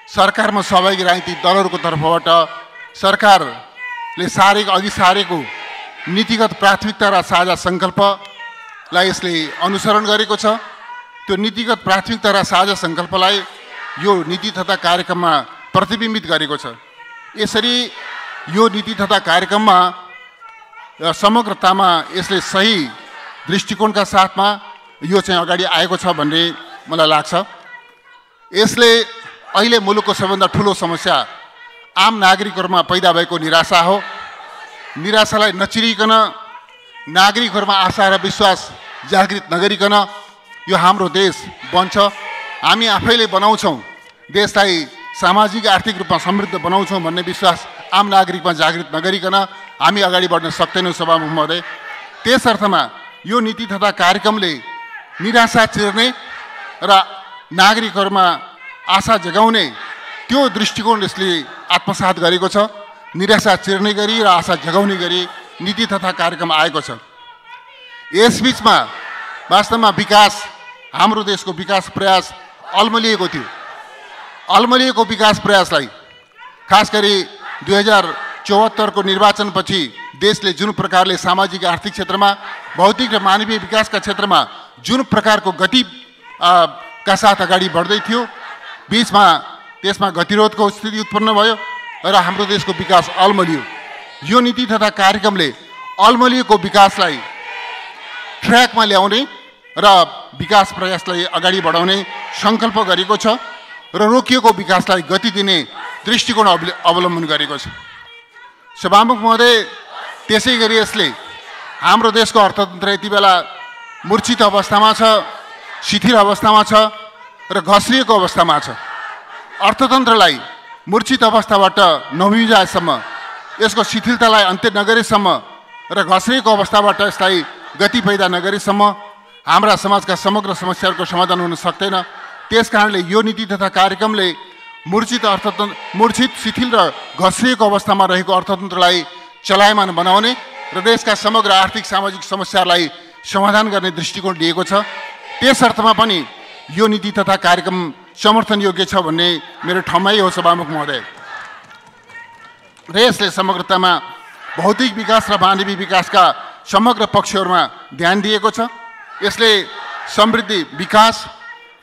सरकारमा सहभागी राजनीतिक दलहरूको तर्फबाट सरकारले अघि सारेको नीतिगत प्राथमिकता र साझा सङ्कल्पलाई यसले अनुसरण गरेको छ। त्यो नीतिगत प्राथमिकता र साझा सङ्कल्पलाई यो नीति तथा कार्यक्रममा प्रतिबिम्बित गरेको छ। यसरी यो नीति तथा कार्यक्रममा समग्रतामा यसले सही दृष्टिकोणका साथमा यो चाहिँ अगाडि आएको छ भन्ने मलाई लाग्छ। यसले अहिले मुलुकको सबैभन्दा ठुलो समस्या आम नागरिकहरूमा पैदा भएको निराशा हो। निराशालाई नचिरिकन नागरिकहरूमा आशा र विश्वास जागृत नगरिकन यो हाम्रो देश बन्छ, हामी आफैले बनाउँछौँ, देशलाई सामाजिक आर्थिक रूपमा समृद्ध बनाउँछौँ भन्ने विश्वास आम नागरिकमा जागृत नगरिकन हामी अगाडि बढ्न सक्दैनौँ सभामुख महोदय। त्यस अर्थमा यो नीति तथा कार्यक्रमले निराशा चिर्ने र नागरिकहरूमा आशा जगाउने त्यो दृष्टिकोण यसले आत्मसात गरेको छ। निराशा चिर्ने गरी र आशा जगाउने गरी नीति तथा कार्यक्रम आएको छ। यसबीचमा वास्तवमा विकास, हाम्रो देशको विकास प्रयास अल्मलिएको थियो। अल्मलिएको विकास प्रयासलाई खास गरी 2074 को निर्वाचनपछि देशले जुन प्रकारले सामाजिक आर्थिक क्षेत्रमा, भौतिक र मानवीय विकासका क्षेत्रमा जुन प्रकारको गति का साथ अगाडि बढ्दै थियो, बीचमा त्यसमा गतिरोधको स्थिति उत्पन्न भयो र हाम्रो देशको विकास अल्मलियो। यो नीति तथा कार्यक्रमले अल्मलिएको विकासलाई ट्र्याकमा ल्याउने र विकास प्रयासलाई अगाडि बढाउने सङ्कल्प गरेको छ र रोकिएको विकासलाई गति दिने दृष्टिकोण अवलम्बन गरेको छ। सभामुख महोदय, त्यसै गरी यसले हाम्रो देशको अर्थतन्त्र यति बेला मूर्छित अवस्थामा छ, शिथिल अवस्थामा छ र घस्रिएको अवस्थामा छ। अर्थतन्त्रलाई मूर्छित अवस्थाबाट नबिउजाएसम्म, यसको शिथिलतालाई अन्त्य नगरेसम्म र घस्रिएको अवस्थाबाट यसलाई गति पैदा नगरेसम्म हाम्रा समाजका समग्र समस्याहरूको समाधान हुन सक्दैन। त्यस कारणले यो नीति तथा कार्यक्रमले मूर्छित, शिथिल र घस्रिएको अवस्थामा रहेको अर्थतन्त्रलाई चलायमान बनाउने र देशका समग्र आर्थिक सामाजिक समस्याहरूलाई समाधान गर्ने दृष्टिकोण लिएको छ। त्यस अर्थमा पनि यो नीति तथा कार्यक्रम समर्थन योग्य छ भन्ने मेरो ठम्याइ हो सभामुख महोदय। र यसले समग्रतामा भौतिक विकास र मानवीय विकासका समग्र पक्षहरूमा ध्यान दिएको छ। यसले समृद्धि, विकास,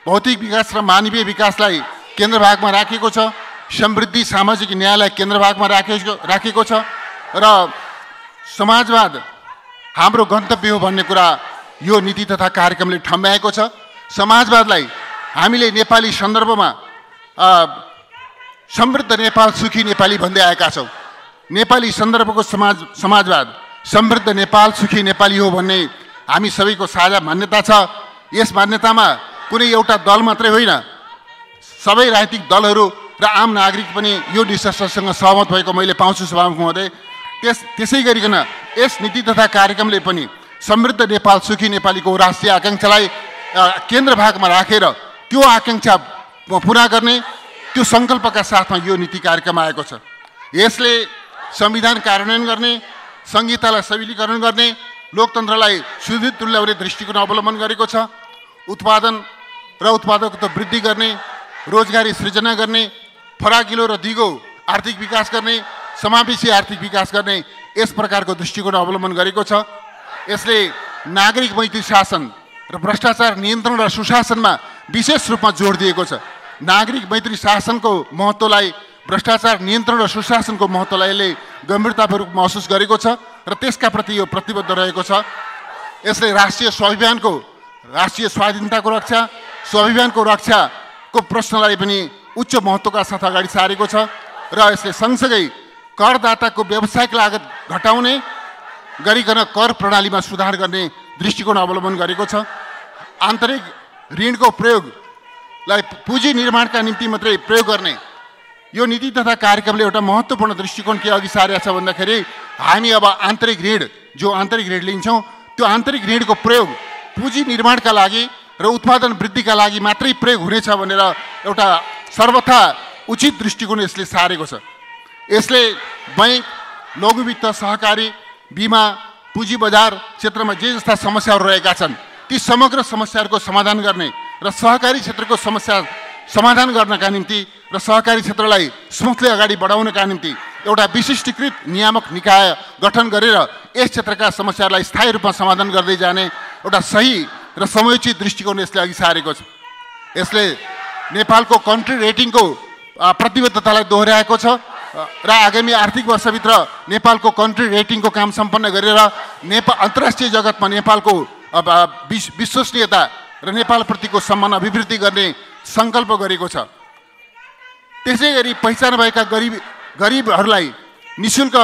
भौतिक विकास र मानवीय विकासलाई केन्द्रभागमा राखेको छ। समृद्धि, सामाजिक न्यायलाई केन्द्रभागमा राखेको छ र समाजवाद हाम्रो गन्तव्य हो भन्ने कुरा यो नीति तथा कार्यक्रमले ठम्ब्याएको छ। समाजवादलाई हामीले नेपाली सन्दर्भमा समृद्ध नेपाल, सुखी नेपाली भन्दै आएका छौँ। नेपाली सन्दर्भको समाजवाद समृद्ध नेपाल, सुखी नेपाली हो भन्ने हामी सबैको साझा मान्यता छ। यस मान्यतामा कुनै एउटा दल मात्रै होइन, सबै राजनीतिक दलहरू र आम नागरिक पनि यो निष्कर्षसँग सहमत भएको मैले पाउँछु सभामुख महोदय। त्यसै गरिकन यस नीति तथा कार्यक्रमले पनि समृद्ध नेपाल, सुखी नेपालीको राष्ट्रिय आकाङ्क्षालाई केन्द्रभागमा राखेर त्यो आकाङ्क्षा पुरा गर्ने, त्यो सङ्कल्पका साथमा यो नीति कार्यक्रम आएको छ। यसले संविधान कार्यान्वयन गर्ने, संहितालाई सबलीकरण गर्ने, लोकतन्त्रलाई सुदृढ तुल्याउने दृष्टिकोण अवलम्बन गरेको छ। उत्पादन र उत्पादकता वृद्धि गर्ने, रोजगारी सृजना गर्ने, फराकिलो र दिगो आर्थिक विकास गर्ने, समावेशी आर्थिक विकास गर्ने, यस प्रकारको दृष्टिकोण अवलम्बन गरेको छ। यसले नागरिक मैत्री शासन र भ्रष्टाचार नियन्त्रण र सुशासनमा विशेष रूपमा जोड दिएको छ। नागरिक मैत्री शासनको महत्त्वलाई, भ्रष्टाचार नियन्त्रण र सुशासनको महत्त्वलाई यसले गम्भीरतापूर्वक महसुस गरेको छ र त्यसका प्रति यो प्रतिबद्ध रहेको छ। यसले राष्ट्रिय स्वाभिमानको, राष्ट्रिय स्वाधीनताको रक्षा, स्वाभिमानको रक्षाको प्रश्नलाई पनि उच्च महत्त्वका साथ अगाडि सारेको छ र यसले सँगसँगै करदाताको व्यावसायिक लागत घटाउने गरिकन कर प्रणालीमा सुधार गर्ने दृष्टिकोण अवलम्बन गरेको छ। आन्तरिक ऋणको प्रयोगलाई पुँजी निर्माणका निम्ति मात्रै प्रयोग गर्ने यो नीति तथा कार्यक्रमले एउटा महत्त्वपूर्ण दृष्टिकोण के अघि सारेको छ भन्दाखेरि हामी अब आन्तरिक ऋण, जो आन्तरिक ऋण लिन्छौँ, त्यो आन्तरिक ऋणको प्रयोग पुँजी निर्माणका लागि र उत्पादन वृद्धिका लागि मात्रै प्रयोग हुनेछ भनेर एउटा सर्वथा उचित दृष्टिकोण यसले सारेको छ। यसले बैंक, लघु वित्त, सहकारी, बिमा, पुँजी बजार क्षेत्रमा जे जस्ता समस्याहरू रहेका छन् ती समग्र समस्याहरूको समाधान गर्ने र सहकारी क्षेत्रको समस्या समाधान गर्नका निम्ति र सहकारी क्षेत्रलाई स्मुथली अगाडि बढाउनका निम्ति एउटा विशिष्टीकृत नियामक निकाय गठन गरेर यस क्षेत्रका समस्याहरूलाई स्थायी रूपमा समाधान गर्दै जाने एउटा सही र समयोचित दृष्टिकोण यसले अघि सारेको छ। यसले नेपालको कन्ट्री रेटिङको प्रतिबद्धतालाई दोहोऱ्याएको छ र आगामी आर्थिक वर्षभित्र नेपालको कन्ट्री रेटिङको काम सम्पन्न गरेर अन्तर्राष्ट्रिय जगतमा नेपालको विश्वसनीयता र नेपालप्रतिको सम्मान अभिवृद्धि गर्ने सङ्कल्प गरेको छ। त्यसै गरी पहिचान भएका गरिबहरूलाई निःशुल्क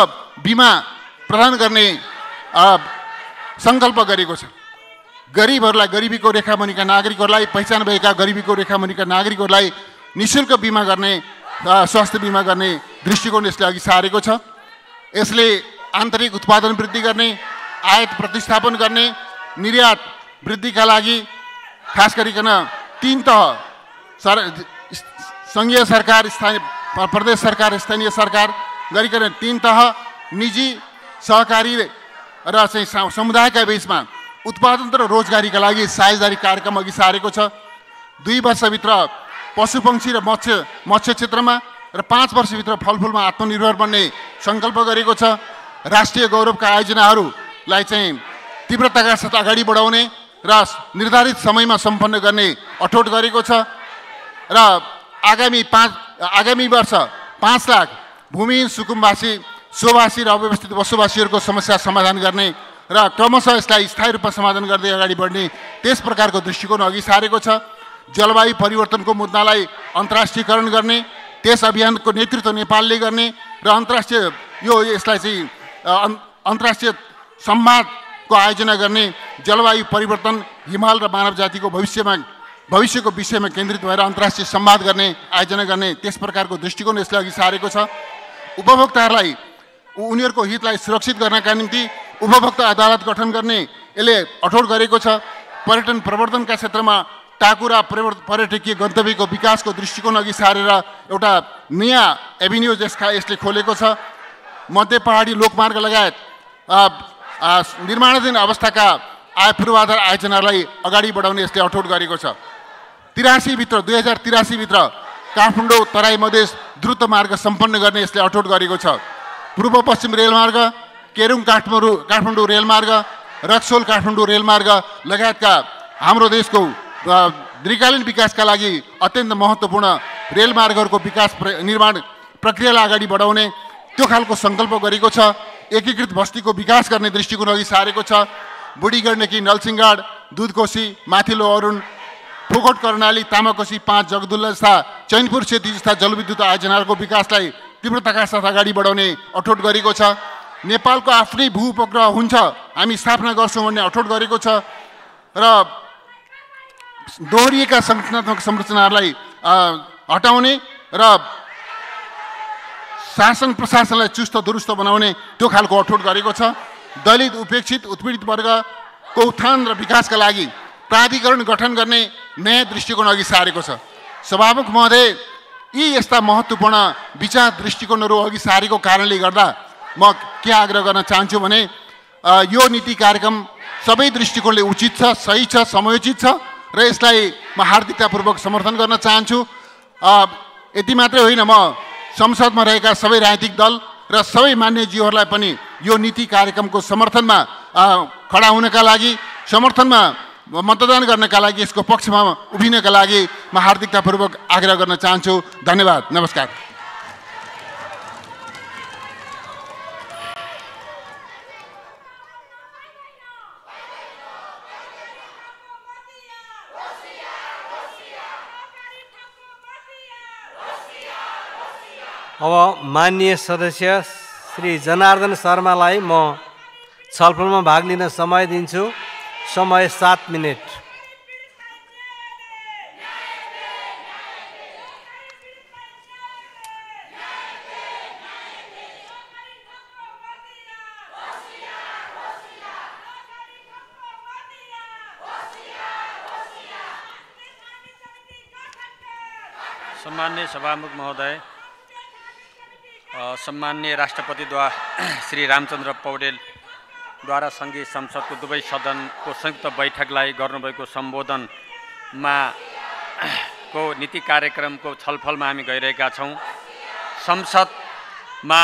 बिमा प्रदान गर्ने सङ्कल्प गरेको छ। गरिबहरूलाई, गरिबीको रेखामुनिका नागरिकहरूलाई, पहिचान भएका गरिबीको रेखामुनिका नागरिकहरूलाई निःशुल्क बिमा गर्ने, स्वास्थ्य बिमा गर्ने दृष्टिकोण यसले अघि सारेको छ। यसले आन्तरिक उत्पादन वृद्धि गर्ने, आयात प्रतिस्थापन गर्ने, निर्यात वृद्धिका लागि खास गरिकन तीन तह सङ्घीय सरकार, स्थानीय प्रदेश सरकार, स्थानीय सरकार गरिकन 3 तह निजी, सहकारी र चाहिँ समुदायका बिचमा उत्पादन र रोजगारीका लागि साझेदारी कार्यक्रम अघि सारेको छ। 2 वर्षभित्र पशुपक्षी र मत्स्य क्षेत्रमा र 5 वर्षभित्र फलफुलमा आत्मनिर्भर बन्ने सङ्कल्प गरेको छ। राष्ट्रिय गौरवका आयोजनाहरूलाई चाहिँ तीव्रताका साथ अगाडि बढाउने र निर्धारित समयमा सम्पन्न गर्ने अठोट गरेको छ र आगामी वर्ष 5 लाख भूमिहीन सुकुम्बासी, स्ववासी र अव्यवस्थित बसोबासीहरूको समस्या समाधान गर्ने र क्रमशः यसलाई स्थायी रूपमा समाधान गर्दै अगाडि बढ्ने त्यस प्रकारको दृष्टिकोण अघि सारेको छ। जलवायु परिवर्तनको मुद्दालाई अन्तर्राष्ट्रियकरण गर्ने, त्यस अभियानको नेतृत्व नेपालले गर्ने र यसलाई चाहिँ अन्तर्राष्ट्रिय संवादको आयोजना गर्ने, जलवायु परिवर्तन, हिमाल र मानव जातिको भविष्यको विषयमा केन्द्रित भएर अन्तर्राष्ट्रिय संवाद गर्ने, आयोजना गर्ने त्यस प्रकारको दृष्टिकोण यसले अघि सारेको छ। उपभोक्ताहरूलाई उनीहरूको हितलाई सुरक्षित गर्नका निम्ति उपभोक्ता अदालत गठन गर्ने यसले अठोट गरेको छ। पर्यटन प्रवर्धनका क्षेत्रमा टाकुरा पर्यटकीय गन्तव्यको विकासको दृष्टिकोण अघि सारेर एउटा नयाँ एभिन्यू यसले खोलेको छ। मध्य पहाडी लोकमार्ग लगायत निर्माणाधीन अवस्थाका आय पूर्वाधार आयोजनालाई अगाडि बढाउने यसले अठोट गरेको छ। 2083 भित्र काठमाडौँ तराई मधेस द्रुत मार्ग सम्पन्न गर्ने यसले अठोट गरेको छ। पूर्व पश्चिम रेलमार्ग, केरुङ काठमाडौँ रेलमार्ग, रक्सोल काठमाडौँ रेलमार्ग लगायतका हाम्रो देशको दीर्घकालीन विकासका लागि अत्यन्त महत्त्वपूर्ण रेलमार्गहरूको निर्माण प्रक्रियालाई अगाडि बढाउने त्यो खालको सङ्कल्प गरेको छ। एकीकृत बस्तीको विकास गर्ने दृष्टिकोण अघि सारेको छ। बुढी गण्डकी, नलसिंहगढ, दुधकोशी, माथिल्लो अरुण, फोकट कर्णाली, तामाकोशी, 5 जगदुल्ला जस्ता, चैनपुर सेती जस्ता जलविद्युत आयोजनाहरूको विकासलाई तीव्रताका साथ अगाडि बढाउने अठोट गरेको छ। नेपालको आफ्नै भू उपग्रह हुन्छ, हामी स्थापना गर्छौँ भन्ने अठोट गरेको छ र दोहोरिएका संरचनात्मक संरचनाहरूलाई हटाउने र शासन प्रशासनलाई चुस्त दुरुस्त बनाउने त्यो खालको अठोट गरेको छ। दलित, उपेक्षित, उत्पीडित वर्गको उत्थान र विकासका लागि प्राधिकरण गठन गर्ने नयाँ दृष्टिकोण अघि सारेको छ। सभामुख महोदय, यी यस्ता महत्त्वपूर्ण विचार दृष्टिकोणहरू अघि सारेको कारणले गर्दा म के आग्रह गर्न चाहन्छु भने यो नीति कार्यक्रम सबै दृष्टिकोणले उचित छ, सही छ, समयोचित छ र यसलाई म हार्दिकतापूर्वक समर्थन गर्न चाहन्छु। यति मात्रै होइन, म संसदमा रहेका सबै राजनीतिक दल र सबै मान्यज्यूहरूलाई पनि यो नीति कार्यक्रमको समर्थनमा खडा हुनका लागि, समर्थनमा मतदान गर्नका लागि, यसको पक्षमा उभिनका लागि म हार्दिकतापूर्वक आग्रह गर्न चाहन्छु। धन्यवाद, नमस्कार। अब माननीय सदस्य श्री जनार्दन शर्मालाई म छलफलमा भाग लिन समय दिन्छु। समय 7 मिनेट। सम्माननीय सभामुख महोदय, सम्माननीय राष्ट्रपतिद्वारा श्री रामचन्द्र पौडेलद्वारा सङ्घीय संसदको दुवै सदनको संयुक्त बैठकलाई गर्नुभएको सम्बोधनमा को नीति कार्यक्रमको छलफलमा हामी गइरहेका छौँ। संसदमा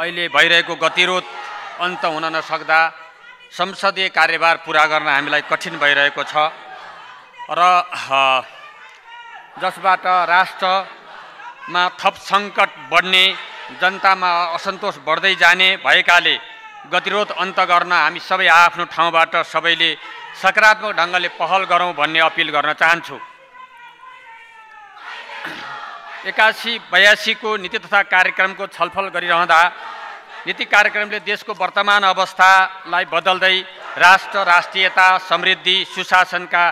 अहिले भइरहेको गतिरोध अन्त हुन नसक्दा संसदीय कार्यभार पुरा गर्न हामीलाई कठिन भइरहेको छ र जसबाट राष्ट्रमा थप सङ्कट बढ्ने, जनतामा असन्तोष बढ्दै जाने भएकाले गतिरोध अन्त गर्न हामी सबै आफ्नो ठाउँबाट सबैले सकारात्मक ढङ्गले पहल गरौँ भन्ने अपिल गर्न चाहन्छु। 81-82 को नीति तथा कार्यक्रमको छलफल गरिरहँदा नीति कार्यक्रमले देशको वर्तमान अवस्थालाई बदल्दै राष्ट्र, राष्ट्रियता, समृद्धि, सुशासनका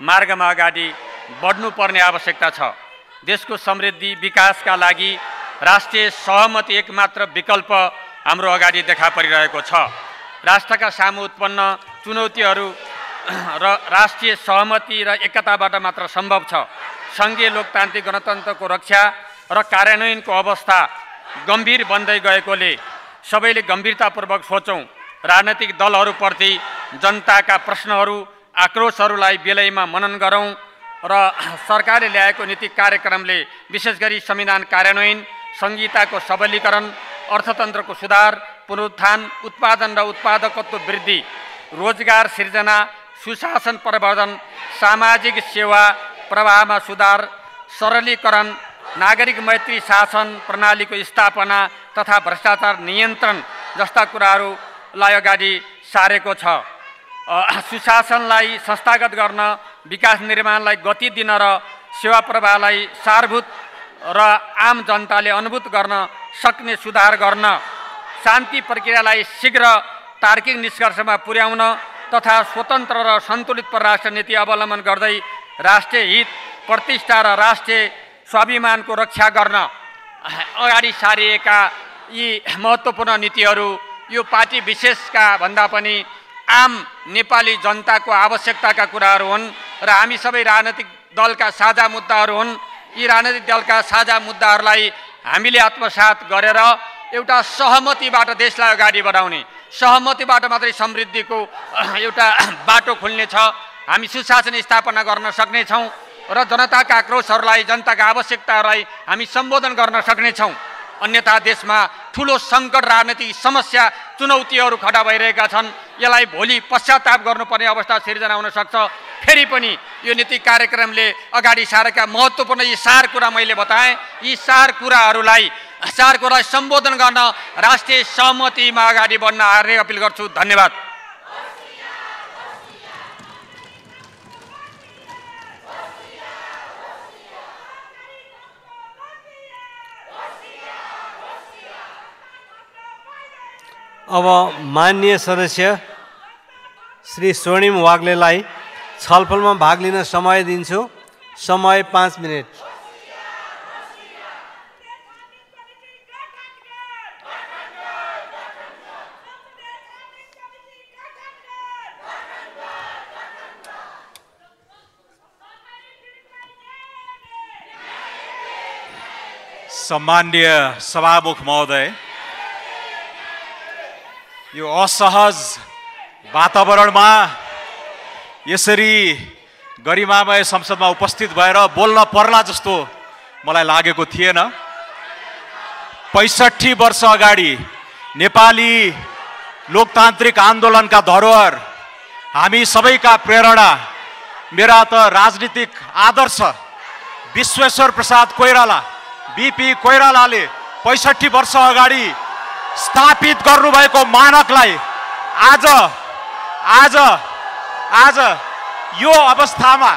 मार्गमा अगाडि बढ्नुपर्ने आवश्यकता छ। देशको समृद्धि, विकासका लागि राष्ट्रिय सहमति एकमात्र विकल्प हाम्रो अगाडि देखा परिरहेको छ। राष्ट्रका सामु उत्पन्न चुनौतीहरू र राष्ट्रिय सहमति र एकताबाट मात्र सम्भव छ। सङ्घीय लोकतान्त्रिक गणतन्त्रको रक्षा र कार्यान्वयनको अवस्था गम्भीर बन्दै गएकोले सबैले गम्भीरतापूर्वक सोचौँ। राजनैतिक दलहरूप्रति जनताका प्रश्नहरू आक्रोशहरूलाई बेलैमा मनन गरौँ र सरकारले ल्याएको नीति कार्यक्रमले विशेष गरी संविधान कार्यान्वयन, संहिताको सबलीकरण, अर्थतन्त्रको सुधार, पुनरुत्थान, उत्पादन र उत्पादकत्व वृद्धि, रोजगार सिर्जना, सुशासन प्रवर्धन, सामाजिक सेवा प्रवाहमा सुधार, सरलीकरण, नागरिक मैत्री शासन प्रणालीको स्थापना तथा भ्रष्टाचार नियन्त्रण जस्ता कुराहरूलाई अगाडि सारेको छ। सुशासनलाई संस्थागत गर्न, विकास निर्माणलाई गति दिन र सेवा प्रवाहलाई सारभूत र आम जनताले अनुभूत गर्न सक्ने सुधार गर्न, शान्ति प्रक्रियालाई शीघ्र तार्किक निष्कर्षमा पुर्याउन तथा स्वतन्त्र र सन्तुलित परराष्ट्र नीति अवलम्बन गर्दै राष्ट्रिय हित, प्रतिष्ठा र राष्ट्रिय स्वाभिमानको रक्षा गर्न अगाडि सारिएका यी महत्त्वपूर्ण नीतिहरू यो पार्टी विशेषका भन्दा पनि आम नेपाली जनताको आवश्यकताका कुराहरू हुन् र हामी सबै राजनैतिक दलका साझा मुद्दाहरू हुन्। यी राजनैतिक दलका साझा मुद्दाहरूलाई हामीले आत्मसात गरेर एउटा सहमतिबाट देशलाई अगाडि बढाउने, सहमतिबाट मात्रै समृद्धिको एउटा बाटो खुल्नेछ। हामी सुशासन स्थापना गर्न सक्नेछौँ र जनताका आक्रोशहरूलाई, जनताका आवश्यकताहरूलाई हामी सम्बोधन गर्न सक्नेछौँ। अन्यथा देशमा ठुलो सङ्कट, राजनीतिक समस्या, चुनौतीहरू खडा भइरहेका छन्। यसलाई भोलि पश्चाताप गर्नुपर्ने अवस्था सिर्जना हुन सक्छ। फेरि पनि यो नीति कार्यक्रमले अगाडि सारेका महत्त्वपूर्ण यी 4 कुरा मैले बताएँ, यी 4 कुराहरूलाई सम्बोधन गर्न राष्ट्रिय सहमतिमा अगाडि बढ्न हार्ने अपिल गर्छु। धन्यवाद। अब माननीय सदस्य श्री स्वर्णिम वाग्लेलाई छलफलमा भाग लिन समय दिन्छु। समय 5 मिनट। सम्माननीय सभामुख महोदय, यो असहज वातावरणमा यसरी गरिमामय संसदमा उपस्थित भएर बोल्न पर्ला जस्तो मलाई लागेको थिएन। 65 वर्ष अगाडि नेपाली लोकतान्त्रिक आन्दोलनका धरोहर, हामी सबैका प्रेरणा, मेरा त राजनीतिक आदर्श विश्वेश्वर प्रसाद कोइराला, बीपी कोइरालाले 65 वर्ष अगाडि स्थापित गर्नुभएको मानकलाई आज यो अवस्थामा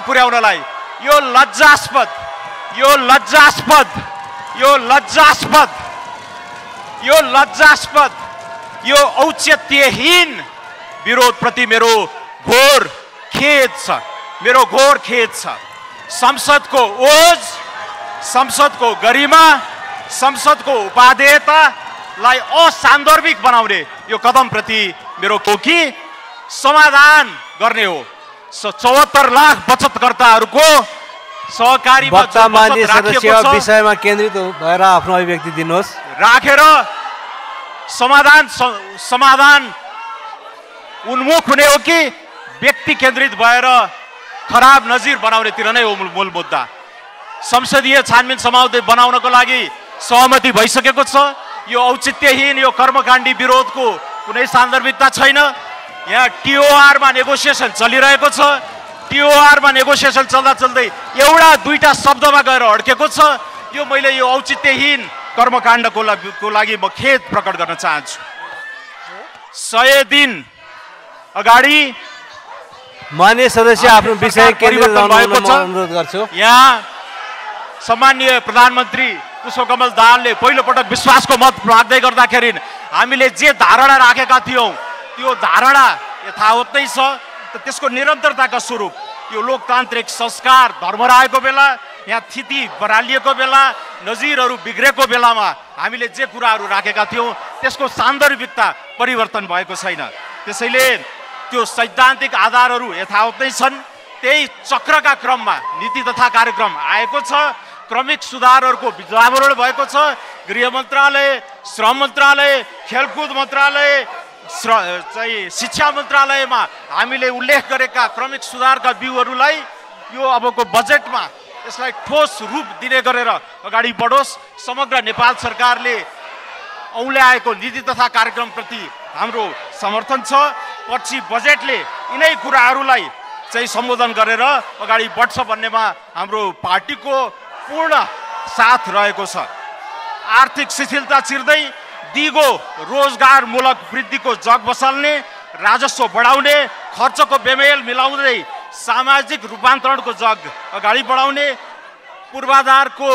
पुर्याउनलाई यो औचित्यहीन विरोधप्रति मेरो घोर खेद छ। संसदको ओज, संसदको गरिमा, संसदको उपादेयतालाई असान्दर्भिक बनाउने यो कदमप्रति मेरो कोकी समाधान गर्ने हो। 74 लाख बचतकर्ताहरूको सहकारी मान्य सदस्य विषयमा केन्द्रित भएर आफ्नो अभिव्यक्ति दिनुहोस्। राखेर समाधान उन्मुख हुने हो कि व्यक्ति केन्द्रित भएर खराब नजिर बनाउनेतिर नै हो मूल मुद्दा। संसदीय छानबिन समावेश बनाउनको लागि सहमति भइसकेको छ। यो औचित्यहीन, यो कर्मकाण्डी विरोधको कुनै सान्दर्भिकता छैन। यहाँ टिओआरमा नेगोसिएसन चलिरहेको छ। टिओआरमा नेगोसिएसन चल्दै एउटा दुईटा शब्दमा गएर अड्केको छ। मैले यो औचित्यहीन कर्मकाण्डको लागि म खेद प्रकट गर्न चाहन्छु। 100 दिन अगाडि मान्य सदस्य आफ्नो विषय केन्द्रित भएको छ। अनुरोध गर्छु। यहाँ सम्माननीय प्रधानमन्त्री पुष्पकमल दाहालले पहिलोपटक विश्वासको मत माग्दै गर्दाखेरि हामीले जे धारणा राखेका थियौँ त्यो धारणा यथावत नै छ। त्यसको निरन्तरताका स्वरूप यो लोकतान्त्रिक संस्कार धर्मराएको बेला, यहाँ स्थिति बरालिएको बेला, नजिरहरू बिग्रेको बेलामा हामीले जे कुराहरू राखेका थियौँ त्यसको सान्दर्भिकता परिवर्तन भएको छैन। त्यसैले त्यो सैद्धान्तिक आधारहरू यथावत नै छन्। त्यही चक्रका क्रममा नीति तथा कार्यक्रम आएको छ। क्रमिक सुधारहरूको विचारावरण भएको छ। गृह मन्त्रालय, श्रम मन्त्रालय, खेलकुद मन्त्रालय, शिक्षा मन्त्रालयमा हामीले उल्लेख गरेका क्रमिक सुधारका बिउहरूलाई यो अबको बजेटमा यसलाई ठोस रूप दिने गरेर अगाडि बढोस्। समग्र नेपाल सरकारले औल्याएको नीति तथा कार्यक्रमप्रति हाम्रो समर्थन छ। पछि बजेटले यिनै कुराहरूलाई चाहिँ सम्बोधन गरेर अगाडि बढ्छ भन्नेमा हाम्रो पार्टीको पूर्ण साथ रहेको छ। आर्थिक शिथिलता चिर्दै दिगो रोजगारमूलक वृद्धिको जग बसाल्ने, राजस्व बढाउने, खर्चको बेमेल मिलाउँदै सामाजिक रूपान्तरणको जग अगाडि बढाउने, पूर्वाधारको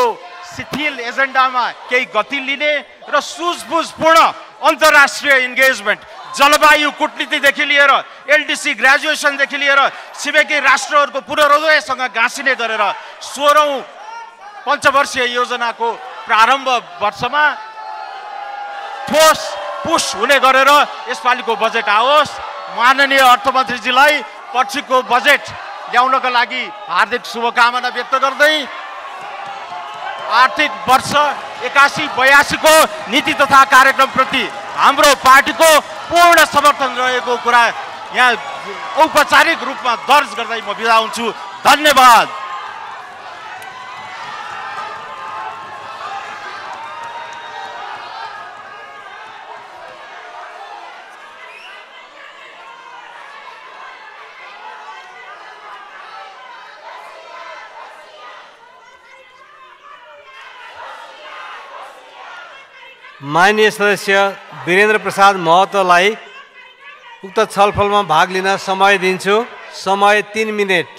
शिथिल एजेन्डामा केही गति लिने र सुझबुझपूर्ण अन्तर्राष्ट्रिय इन्गेजमेन्ट, जलवायु कूटनीतिदेखि लिएर एलडीसी ग्रेजुएसनदेखि लिएर छिमेकी राष्ट्रहरूको पुनरोदयसँग गाँसिने गरेर 16औं पञ्चवर्षीय योजनाको प्रारम्भ वर्षमा ठोस पुश हुने गरेर यसपालिको बजेट आओस्। माननीय अर्थमन्त्रीजीलाई पछिको बजेट ल्याउनका लागि हार्दिक शुभकामना व्यक्त गर्दै आर्थिक वर्ष 81-82 को नीति तथा कार्यक्रमप्रति हाम्रो पार्टीको पूर्ण समर्थन रहेको कुरा यहाँ औपचारिक रूपमा दर्ज गर्दै म बिदा हुन्छु। धन्यवाद। माननीय सदस्य वीरेन्द्र प्रसाद महतोलाई उक्त छलफलमा भाग लिन समय दिन्छु। समय 3 मिनेट।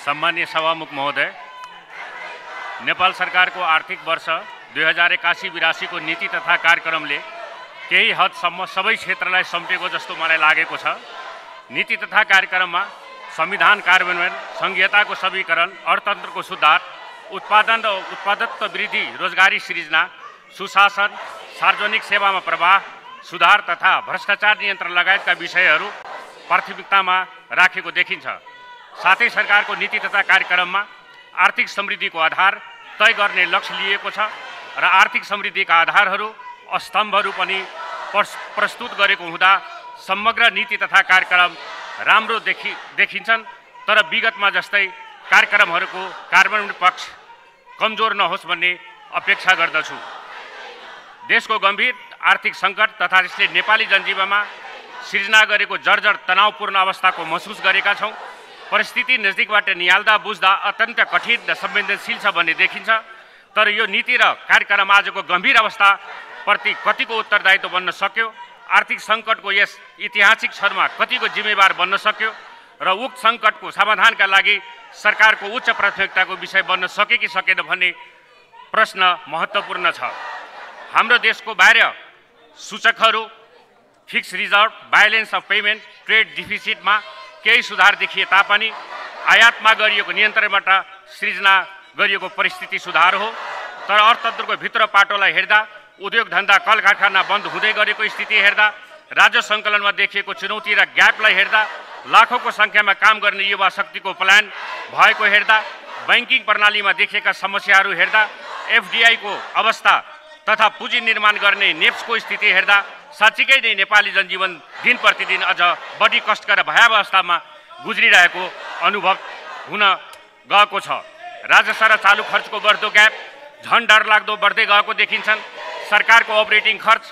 सम्मानीय सभामुख महोदय, नेपाल सरकारको आर्थिक वर्ष 2081-82 को नीति तथा कार्यक्रमले केही हदसम्म सबै क्षेत्रलाई सम्पेको जस्तो मलाई लागेको छ। नीति तथा कार्यक्रममा संविधान कार्यान्वयन, संघीयताको सबलीकरण, अर्थतन्त्रको सुधार, उत्पादन र उत्पादकत्व वृद्धि, रोजगारी सृजना, सुशासन, सार्वजनिक सेवामा प्रवाह सुधार तथा भ्रष्टाचार नियन्त्रण लगायतका विषयहरू प्राथमिकतामा राखेको देखिन्छ। साथै सरकारको नीति तथा कार्यक्रममा आर्थिक समृद्धिको आधार तय गर्ने लक्ष्य लिएको छ र आर्थिक समृद्धिका आधारहरू स्तम्भहरू पनि प्रस्तुत गरेको हुँदा समग्र नीति तथा कार्यक्रम राम्रो देखिन्छन्। तर विगतमा जस्तै कार्यक्रमहरूको कार्यान्वयन पक्ष कमजोर नहोस् भन्ने अपेक्षा गर्दछु। देशको गम्भीर आर्थिक सङ्कट तथा यसले नेपाली जनजीवनमा सृजना गरेको जर्जर तनावपूर्ण अवस्थाको महसुस गरेका छौँ। परिस्थिति नजिकबाट निहाल्दा बुझ्दा अत्यन्त कठिन र संवेदनशील छ भन्ने देखिन्छ। तर यो नीति र कार्यक्रम आजको गम्भीर अवस्थाप्रति कतिको उत्तरदायित्व बन्न सक्यो, आर्थिक सङ्कटको यस ऐतिहासिक क्षणमा कतिको जिम्मेवार बन्न सक्यो र उक्त सङ्कटको समाधानका लागि सरकारको उच्च प्राथमिकताको विषय बन्न सक्यो कि सकेन भन्ने प्रश्न महत्त्वपूर्ण छ। हाम्रो देशको बाह्य सूचकहरू फिक्स reserve, balance of payment, trade डिफिसिटमा केही सुधार देखिए तापनि आयातमा गरिएको नियन्त्रणबाट सृजना गरिएको परिस्थिति सुधार हो। तर अर्थतन्त्रको भित्र पाटोलाई हेर्दा, उद्योग धन्दा कल कारखाना बन्द हुँदै गरेको स्थिति हेर्दा, राज्य सङ्कलनमा देखिएको चुनौती र ग्यापलाई हेर्दा, लाखौँको सङ्ख्यामा काम गर्ने युवा शक्तिको प्लान भएको हेर्दा, ब्याङ्किङ प्रणालीमा देखिएका समस्याहरू हेर्दा, एफडिआईको अवस्था तथा पुँजी निर्माण गर्ने नेप्सको स्थिति हेर्दा साँच्चीकै नै नेपाली जनजीवन दिन प्रतिदिन अझ बढी कष्टकर भयावह अवस्थामा गुज्रिरहेको अनुभव हुन गएको छ। राजस्व र चालु खर्चको बढ्दो ग्याप झन् डरलाग्दो बढ्दै गएको देखिन्छन्। सरकारको अपरेटिङ खर्च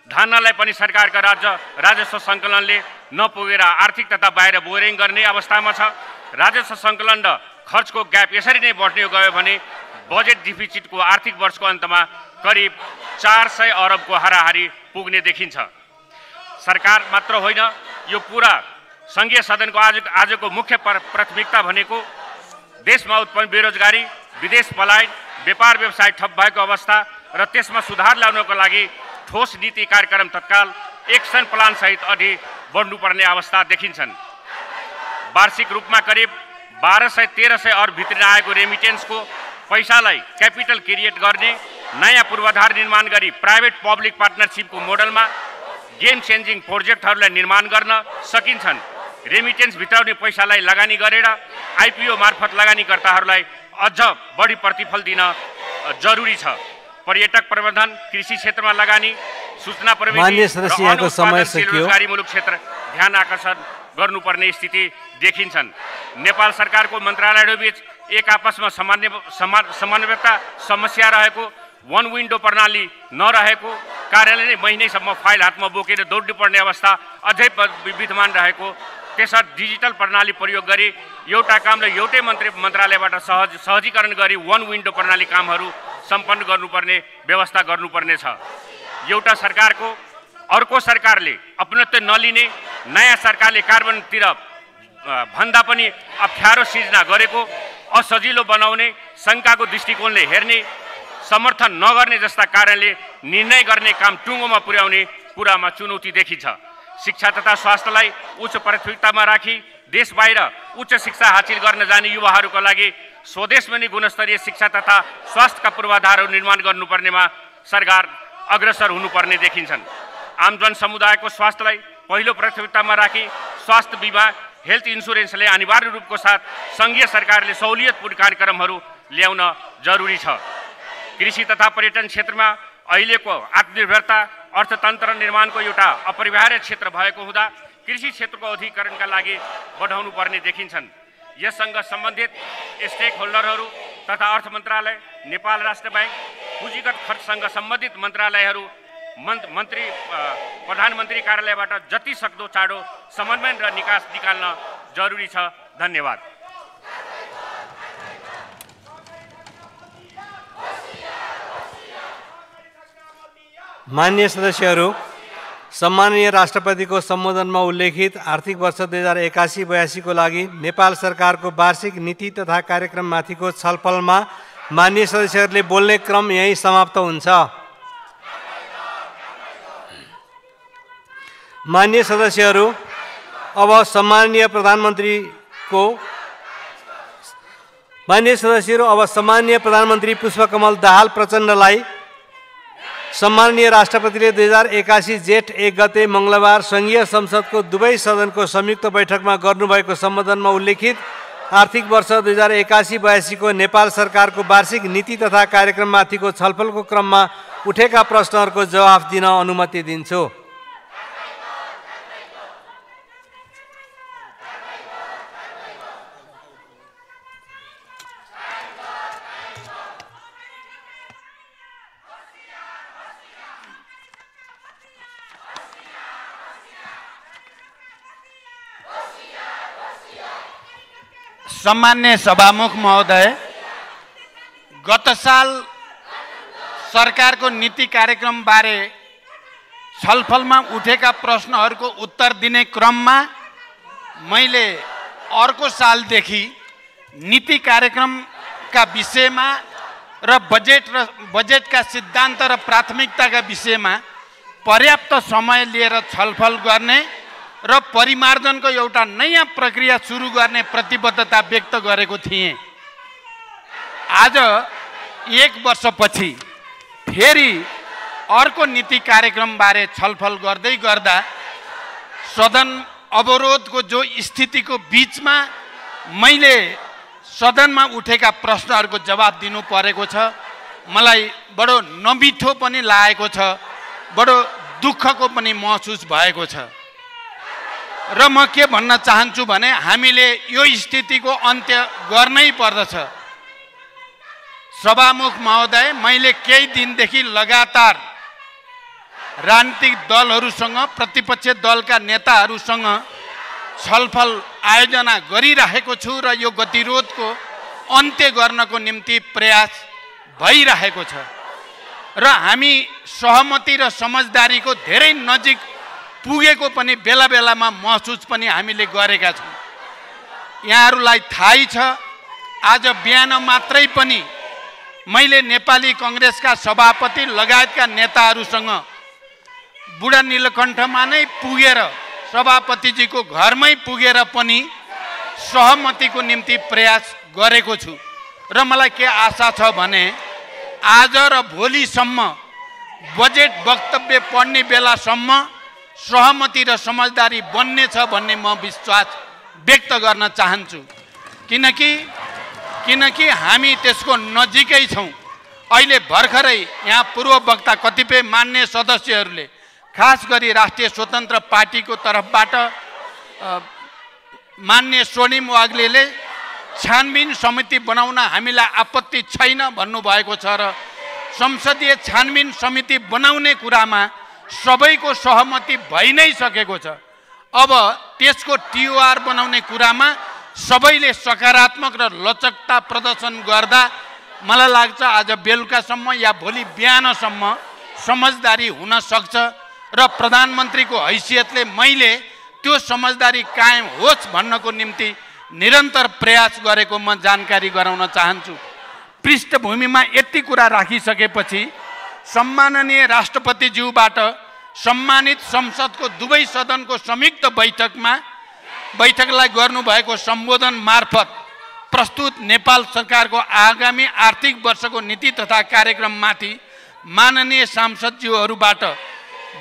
धान्नलाई पनि सरकारका राजस्व सङ्कलनले नपुगेर आर्थिक तथा बाहिर बोरिङ गर्ने अवस्थामा छ। राजस्व सङ्कलन र खर्चको ग्याप यसरी नै बढ्ने गयो भने बजेट डिफिसिटको आर्थिक वर्षको अन्तमा करिब 400 अरबको हाराहारी पुग्ने देखिन्छ। सरकार मात्र होइन, यो पुरा सङ्घीय सदनको आजको मुख्य प्राथमिकता भनेको देशमा उत्पन्न बेरोजगारी, विदेश पलायन, व्यापार व्यवसाय ठप भएको अवस्था र त्यसमा सुधार ल्याउनको लागि ठोस नीति कार्यक्रम तत्काल एक्सन प्लान सहित अघि बढ्नुपर्ने अवस्था देखिन्छन्। वार्षिक रूपमा करिब 1200-1300 अर्ब भित्रिन आएको रेमिटेन्सको पैसालाई क्यापिटल क्रिएट गर्ने नयाँ पूर्वाधार निर्माण गरी प्राइभेट पब्लिक पार्टनरसिपको मोडलमा गेम चेन्जिङ प्रोजेक्टहरूलाई निर्माण गर्न सकिन्छन्। रेमिटेन्स भित्राउने पैसालाई लगानी गरेर आइपिओ मार्फत लगानीकर्ताहरूलाई अझ बढी प्रतिफल दिन जरुरी छ। पर्यटक प्रबन्धन, कृषि क्षेत्रमा लगानी, सूचना प्रविधि र बेरोजगारीमूलक क्षेत्र ध्यान आकर्षण गर्नुपर्ने स्थिति देखिन्छन्। नेपाल सरकारको मन्त्रालयहरूबीच एक आपसमा समन्वयता समस्या रहेको, वन विन्डो प्रणाली नरहेको, कार्यालय नै महिनैसम्म फाइल हातमा बोकेर दौड्नुपर्ने अवस्था अझै विद्यमान रहेको, त्यसर्थ डिजिटल प्रणाली प्रयोग गरी एउटा कामलाई एउटै मन्त्रालयबाट सहजीकरण गरी वन विन्डो प्रणाली कामहरू सम्पन्न गर्नुपर्ने व्यवस्था गर्नुपर्ने छ। एउटा सरकारको अर्को सरकारले अपनत्व नलिने, नयाँ सरकारले कार्बनतिर भन्दा पनि अप्ठ्यारो सिर्जना गरेको, असजिलो बनाउने, शङ्काको दृष्टिकोणले हेर्ने, समर्थन नगर्ने जस्ता कारणले निर्णय गर्ने काम टुङ्गोमा पुर्याउने कुरामा चुनौती देखिन्छ। शिक्षा तथा स्वास्थ्यलाई उच्च प्राथमिकतामा राखी देश बाहिर उच्च शिक्षा हासिल गर्न जाने युवाहरूका लागि स्वदेशमा नै गुणस्तरीय शिक्षा तथा स्वास्थ्यका पूर्वाधारहरू निर्माण गर्नुपर्नेमा सरकार अग्रसर हुनुपर्ने देखिन्छन्। आम जनसमुदायको स्वास्थ्यलाई पहिलो प्राथमिकतामा राखी स्वास्थ्य बिमा, हेल्थ इन्सुरेन्सले अनिवार्य रूपको साथ सङ्घीय सरकारले सहुलियतपूर्ण कार्यक्रमहरू ल्याउन जरुरी छ। कृषि तथा पर्यटन क्षेत्रमा अहिलेको आत्मनिर्भरता अर्थतन्त्र निर्माणको एउटा अपरिहार्य क्षेत्र भएको हुँदा कृषि क्षेत्रको अधिकरणका लागि बढाउनु पर्ने देखिन्छन्। यससँग सम्बन्धित स्टेक होल्डरहरू तथा अर्थ मन्त्रालय, नेपाल राष्ट्र ब्याङ्क, पुँजीगत खर्चसँग सम्बन्धित मन्त्रालयहरू, प्रधानमन्त्री कार्यालयबाट जति सक्दो चाँडो समन्वय र निकास निकाल्न जरुरी छ। धन्यवाद। माननीय सदस्यहरू, सम्माननीय राष्ट्रपतिको सम्बोधनमा उल्लेखित आर्थिक वर्ष 2081-82 को लागि नेपाल सरकारको वार्षिक नीति तथा कार्यक्रममाथिको छलफलमा माननीय सदस्यहरूले बोल्ने क्रम यही समाप्त हुन्छ। माननीय सदस्यहरू, अब सम्माननीय प्रधानमन्त्री पुष्पकमल दाहाल प्रचण्डलाई सम्माननीय राष्ट्रपतिले 2081 जेठ 1 गते मङ्गलबार सङ्घीय संसदको दुवै सदनको संयुक्त बैठकमा गर्नुभएको सम्बोधनमा उल्लेखित आर्थिक वर्ष 2081-82 को नेपाल सरकारको वार्षिक नीति तथा कार्यक्रममाथिको छलफलको क्रममा उठेका प्रश्नहरूको जवाफ दिन अनुमति दिन्छु। सम्मान्य सभामुख महोदय, गत साल सरकारको नीति कार्यक्रम बारे छलफलमा उठेका प्रश्नहरूको उत्तर दिने क्रममा मैले अर्को सालदेखि नीति कार्यक्रमका विषयमा र बजेटका सिद्धान्त र प्राथमिकताका विषयमा पर्याप्त समय लिएर छलफल गर्ने र परिमार्जनको एउटा नयाँ प्रक्रिया सुरु गर्ने प्रतिबद्धता व्यक्त गरेको थिएँ। आज 1 वर्षपछि फेरि अर्को नीति कार्यक्रमबारे छलफल गर्दै गर्दा सदन अवरोधको जो स्थितिको बिचमा मैले सदनमा उठेका प्रश्नहरूको जवाब दिनु परेको छ, मलाई बडो नमिठो पनि लागेको छ, बडो दुःखको पनि महसुस भएको छ। र म के भन्न चाहन्छु भने हामीले यो स्थितिको अन्त्य गर्नै पर्दछ। सभामुख महोदय, मैले केही दिनदेखि लगातार राजनीतिक दलहरूसँग, प्रतिपक्ष दलका नेताहरूसँग छलफल आयोजना गरिरहेको छु र यो गतिरोधको अन्त्य गर्नको निम्ति प्रयास भइरहेको छ र हामी सहमति र समझदारीको धेरै नजिक पुगेको पनि बेला बेलामा महसुस पनि हामीले गरेका छौँ। यहाँहरूलाई थाहै छ, आज बिहान मात्रै पनि मैले नेपाली कङ्ग्रेसका सभापति लगायतका नेताहरूसँग बुढा नीलकण्ठमा नै पुगेर, सभापतिजीको घरमै पुगेर पनि सहमतिको निम्ति प्रयास गरेको छु र मलाई के आशा छ भने आज र भोलिसम्म बजेट वक्तव्य पढ्ने बेलासम्म सहमति र समझदारी बन्नेछ भन्ने म विश्वास व्यक्त गर्न चाहन्छु किनकि हामी त्यसको नजिकै छौँ। अहिले भर्खरै यहाँ पूर्व वक्ता कतिपय मान्य सदस्यहरूले खास गरी राष्ट्रिय स्वतन्त्र पार्टीको तर्फबाट मान्य स्वर्णिम वाग्लेले छानबिन समिति बनाउन हामीलाई आपत्ति छैन भन्नुभएको छ र संसदीय छानबिन समिति बनाउने कुरामा सबैको सहमति भइ नै सकेको छ। अब त्यसको टिओआर बनाउने कुरामा सबैले सकारात्मक र लचकता प्रदर्शन गर्दा मलाई लाग्छ आज बेलुकासम्म या भोलि बिहानसम्म समझदारी हुन सक्छ र प्रधानमन्त्रीको हैसियतले मैले त्यो समझदारी कायम होस् भन्नको निम्ति निरन्तर प्रयास गरेको म जानकारी गराउन चाहन्छु। पृष्ठभूमिमा यति कुरा राखिसकेपछि सम्माननीय राष्ट्रपतिज्यूबाट सम्मानित संसदको दुवै सदनको संयुक्त बैठकलाई गर्नुभएको सम्बोधन मार्फत प्रस्तुत नेपाल सरकारको आगामी आर्थिक वर्षको नीति तथा कार्यक्रममाथि माननीय सांसदज्यूहरूबाट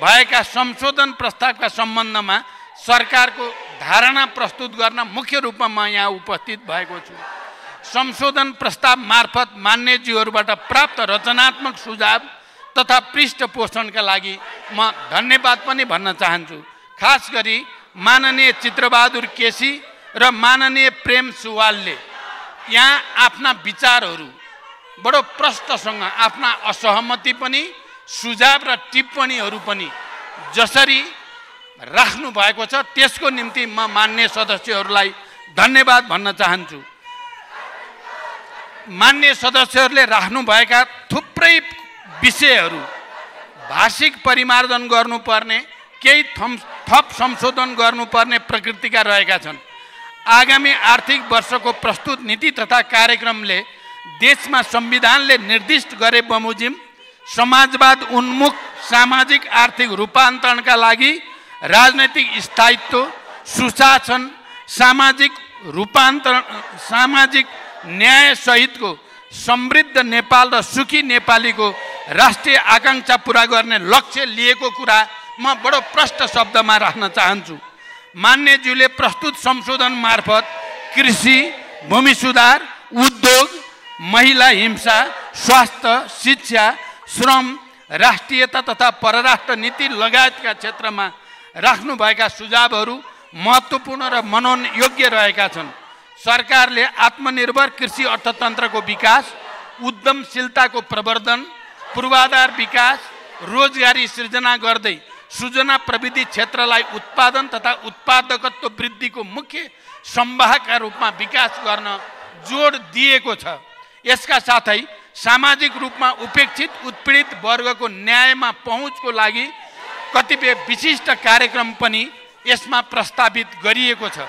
भएका संशोधन प्रस्तावका सम्बन्धमा सरकारको धारणा प्रस्तुत गर्न मुख्य रूपमा म यहाँ उपस्थित भएको छु। संशोधन प्रस्ताव मार्फत मान्यज्यूहरूबाट प्राप्त रचनात्मक सुझाव तथा पृष्ठपोषणका लागि म धन्यवाद पनि भन्न चाहन्छु। खास गरी माननीय चित्रबहादुर केसी र माननीय प्रेम सुवालले यहाँ आफ्ना विचारहरू बडो प्रष्टसँग आफ्ना असहमति पनि सुझाव र टिप्पणीहरू पनि जसरी राख्नु भएको छ त्यसको निम्ति म मान्य सदस्यहरूलाई धन्यवाद भन्न चाहन्छु। मान्य सदस्यहरूले राख्नुभएका थुप्रै विषयहरू भाषिक परिमार्जन गर्नुपर्ने केही थप संशोधन गर्नुपर्ने प्रकृतिका रहेका छन्। आगामी आर्थिक वर्षको प्रस्तुत नीति तथा कार्यक्रमले देशमा संविधानले निर्दिष्ट गरे बमोजिम समाजवाद उन्मुख सामाजिक आर्थिक रूपान्तरणका लागि राजनैतिक स्थायित्व सुशासन सामाजिक रूपान्तरण सामाजिक न्याय सहितको समृद्ध नेपाल र सुखी नेपालीको राष्ट्रिय आकांक्षा पूरा गर्ने लक्ष्य लिएको कुरा म बडो प्रष्ट शब्दमा राख्न चाहन्छु। मान्यज्यूले प्रस्तुत संशोधन मार्फत कृषि भूमि सुधार उद्योग महिला हिंसा स्वास्थ्य शिक्षा श्रम राष्ट्रियता तथा परराष्ट्र नीति लगायतका क्षेत्रमा राख्नुभएका सुझावहरू महत्त्वपूर्ण र मनन योग्य रहेका छन्। सरकारले आत्मनिर्भर कृषि अर्थतन्त्रको विकास उद्यमशीलताको प्रवर्धन पूर्वाधार विकास रोजगारी सृजना गर्दै सूचना प्रविधि क्षेत्रलाई उत्पादन तथा उत्पादकत्व वृद्धिको मुख्य संवाहकका रूपमा विकास गर्न जोड दिएको छ। यसका साथै सामाजिक रूपमा उपेक्षित उत्पीडित वर्गको न्यायमा पहुँचको लागि कतिपय विशिष्ट कार्यक्रम पनि यसमा प्रस्तावित गरिएको छ।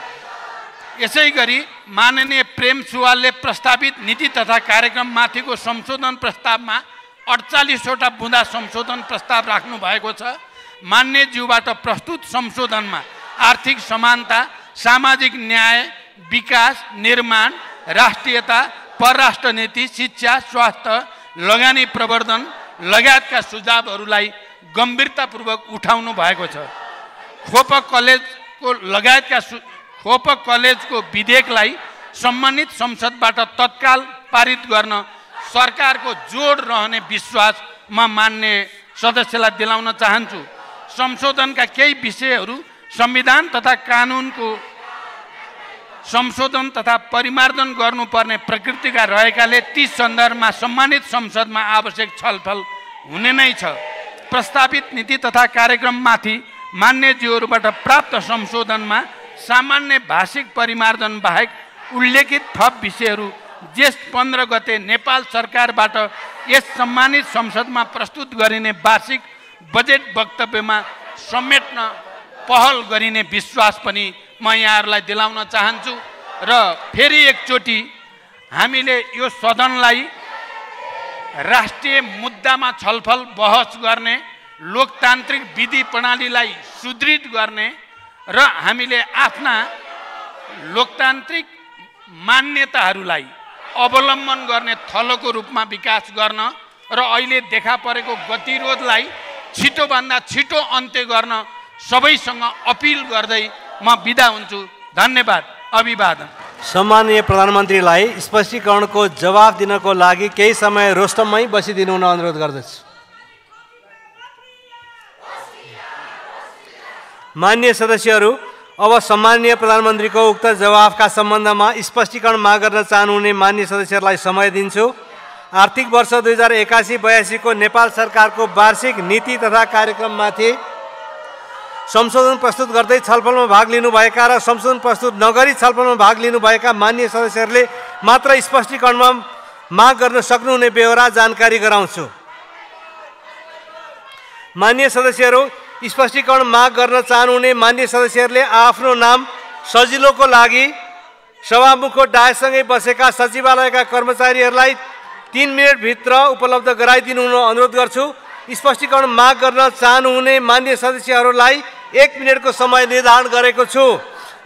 यसै गरी माननीय प्रेम सुवालले प्रस्तावित नीति तथा कार्यक्रममाथिको संशोधन प्रस्तावमा 48वटा बुँदा संशोधन प्रस्ताव राख्नु भएको छ। मान्यज्यूबाट प्रस्तुत संशोधनमा आर्थिक समानता सामाजिक न्याय विकास निर्माण राष्ट्रियता परराष्ट्र नीति शिक्षा स्वास्थ्य लगानी प्रवर्धन लगायतका सुझावहरूलाई गम्भीरतापूर्वक उठाउनु भएको छ। खोप कलेजको विधेयकलाई सम्मानित संसदबाट तत्काल पारित गर्न सरकारको जोड रहने विश्वास म मान्य सदस्यलाई दिलाउन चाहन्छु। संशोधनका केही विषयहरू संविधान तथा कानुनको संशोधन तथा परिमार्जन गर्नुपर्ने प्रकृतिका रहेकाले ती सन्दर्भमा सम्मानित संसदमा आवश्यक छलफल हुने नै छ। प्रस्तावित नीति तथा कार्यक्रममाथि मान्यज्यूहरूबाट प्राप्त संशोधनमा सामान्य भाषिक परिमार्जन बाहेक उल्लेखित थप विषयहरू जेष्ठ 15 गते नेपाल सरकारबाट यस सम्मानित संसदमा प्रस्तुत गरिने वार्षिक बजेट वक्तव्यमा समेट्न पहल गरिने विश्वास पनि म यहाँहरूलाई दिलाउन चाहन्छु। र फेरि एकचोटि हामीले यो सदनलाई राष्ट्रिय मुद्दामा छलफल बहस गर्ने लोकतान्त्रिक विधि प्रणालीलाई सुदृढ गर्ने र हामीले आफ्ना लोकतान्त्रिक मान्यताहरूलाई अवलम्बन गर्ने थलोको रूपमा विकास गर्न र अहिले देखा परेको गतिरोधलाई छिटोभन्दा छिटो अन्त्य गर्न सबैसँग अपिल गर्दै म बिदा हुन्छु। धन्यवाद। अभिवादन। सम्माननीय प्रधानमन्त्रीलाई स्पष्टीकरणको जवाफ दिनको लागि केही समय रोस्टममै बसिदिनु हुन अनुरोध गर्दछु। माननीय सदस्यहरू, अब सम्माननीय प्रधानमन्त्रीको उक्त जवाफका सम्बन्धमा स्पष्टीकरण माग गर्न चाहनुहुने माननीय सदस्यहरूलाई समय दिन्छु। आर्थिक वर्ष 2081-82 को नेपाल सरकारको वार्षिक नीति तथा कार्यक्रममाथि संशोधन प्रस्तुत गर्दै छलफलमा भाग लिनुभएका र संशोधन प्रस्तुत नगरी छलफलमा भाग लिनुभएका माननीय सदस्यहरूले मात्र स्पष्टीकरणमा माग गर्न सक्नुहुने बेहोरा जानकारी गराउँछु। माननीय सदस्यहरू, स्पष्टीकरण माग गर्न चाहनुहुने माननीय सदस्यहरूले आफ्नो नाम सजिलोको लागि सभामुखको डायसँगै बसेका सचिवालयका कर्मचारीहरूलाई 3 मिनेटभित्र उपलब्ध गराइदिनु हुन अनुरोध गर्छु। स्पष्टीकरण माग गर्न चाहनुहुने माननीय सदस्यहरूलाई 1 मिनेटको समय निर्धारण गरेको छु।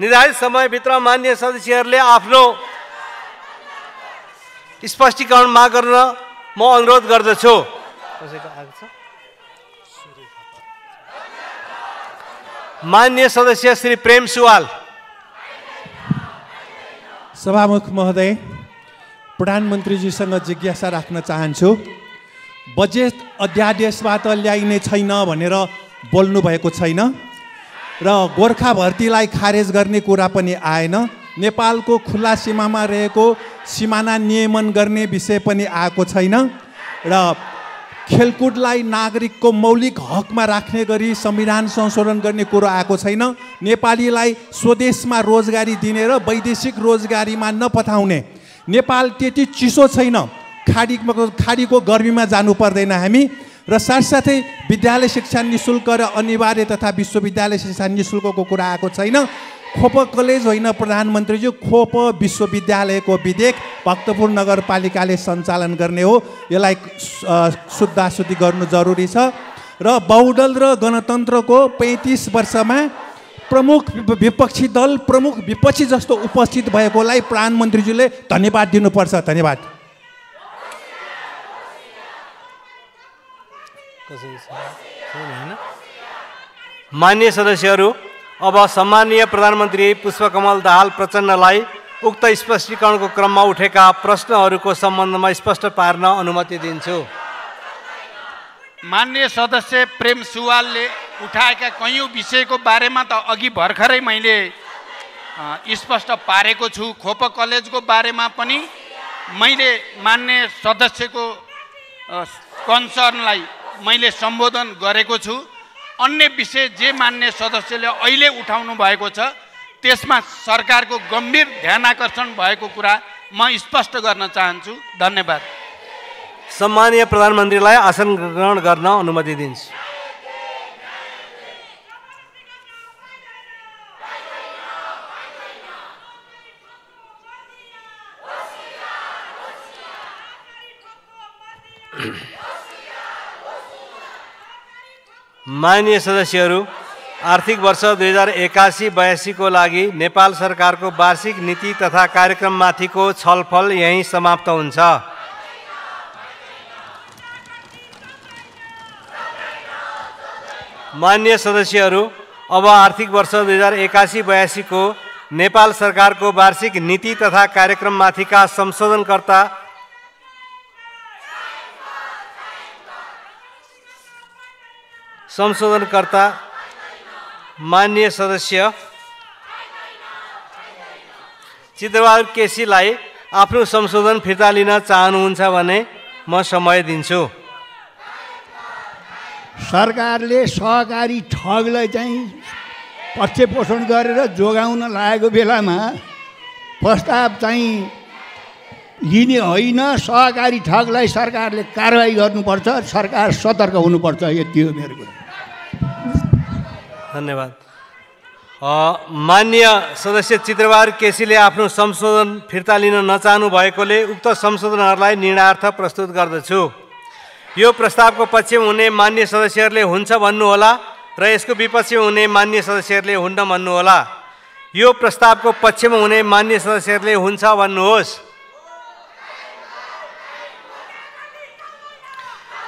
निर्धारित समयभित्र माननीय सदस्यहरूले आफ्नो स्पष्टीकरण माग गर्न म अनुरोध गर्दछु। माननीय सदस्य श्री प्रेम सुवाल। सभामुख महोदय, प्रधानमन्त्रीजीसँग जिज्ञासा राख्न चाहन्छु। बजेट अध्यादेशबाट ल्याइने छैन भनेर बोल्नु भएको छैन र गोर्खा भर्तीलाई खारेज गर्ने कुरा पनि आएन। नेपालको खुला सीमामा रहेको सीमाना नियमन गर्ने विषय पनि आएको छैन र खेलकुदलाई नागरिकको मौलिक हकमा राख्ने गरी संविधान संशोधन गर्ने कुरो आएको छैन। नेपालीलाई स्वदेशमा रोजगारी दिने र वैदेशिक रोजगारीमा नपठाउने। नेपाल त्यति चिसो छैन, खाडीको गर्मीमा जानु पर्दैन हामी। र साथसाथै विद्यालय शिक्षा निःशुल्क र अनिवार्य तथा विश्वविद्यालय शिक्षा निःशुल्कको कुरा आएको छैन। खोप कलेज होइन प्रधानमन्त्रीज्यू, खोप विश्वविद्यालयको विधेयक भक्तपुर नगरपालिकाले सञ्चालन गर्ने हो। यसलाई शुद्धाशुद्धि गर्नु जरुरी छ। र बहुदल र गणतन्त्रको 35 वर्षमा प्रमुख विपक्षी दल, प्रमुख विपक्षी जस्तो उपस्थित भएकोलाई प्रधानमन्त्रीज्यूले धन्यवाद दिनुपर्छ। धन्यवाद। माननीय सदस्यहरू, अब सम्माननीय प्रधानमन्त्री पुष्पकमल दाहाल प्रचण्डलाई उक्त स्पष्टीकरणको क्रममा उठेका प्रश्नहरूको सम्बन्धमा स्पष्ट पार्न अनुमति दिन्छु। माननीय सदस्य प्रेम सुवालले उठाएका कयौँ विषयको बारेमा त अघि भर्खरै मैले स्पष्ट पारेको छु। खोप कलेजको बारेमा पनि मैले मान्य सदस्यको कन्सर्नलाई मैले सम्बोधन गरेको छु। अन्य विषय जे मान्य सदस्यले अहिले उठाउनु भएको छ त्यसमा सरकारको गम्भीर ध्यानाकर्षण भएको कुरा म स्पष्ट गर्न चाहन्छु। धन्यवाद। सम्माननीय प्रधानमन्त्रीलाई आसन ग्रहण गर्न अनुमति दिन्छु। माननीय सदस्यहरू, आर्थिक वर्ष 2081-82 को लागि नेपाल सरकारको वार्षिक नीति तथा कार्यक्रममाथिको छलफल यही समाप्त हुन्छ। माननीय सदस्यहरू, अब आर्थिक वर्ष 2081-82 को नेपाल सरकारको वार्षिक नीति तथा कार्यक्रममाथिका संशोधनकर्ता माननीय सदस्य चित्रबहादुर केसीलाई आफ्नो संशोधन फिर्ता लिन चाहनुहुन्छ भने म समय दिन्छु। सरकारले सहकारी ठगलाई चाहिँ पक्षपोषण गरेर जोगाउन लागेको बेलामा प्रस्ताव चाहिँ लिने होइन, सहकारी ठगलाई सरकारले कारबाही गर्नुपर्छ। सरकार सतर्क हुनुपर्छ। यति हो मेरो कुरा। धन्यवाद। माननीय सदस्य चित्रबहादुर केसीले आफ्नो संशोधन फिर्ता लिन नचाहनु भएकोले उक्त संशोधनहरूलाई निर्णयार्थ प्रस्तुत गर्दछु। यो प्रस्तावको पक्षमा हुने मान्य सदस्यहरूले हुन्छ भन्नुहोला र यसको विपक्षमा हुने मान्य सदस्यहरूले हुन्न भन्नुहोला। यो प्रस्तावको पक्षमा हुने मान्य सदस्यहरूले हुन्छ भन्नुहोस्।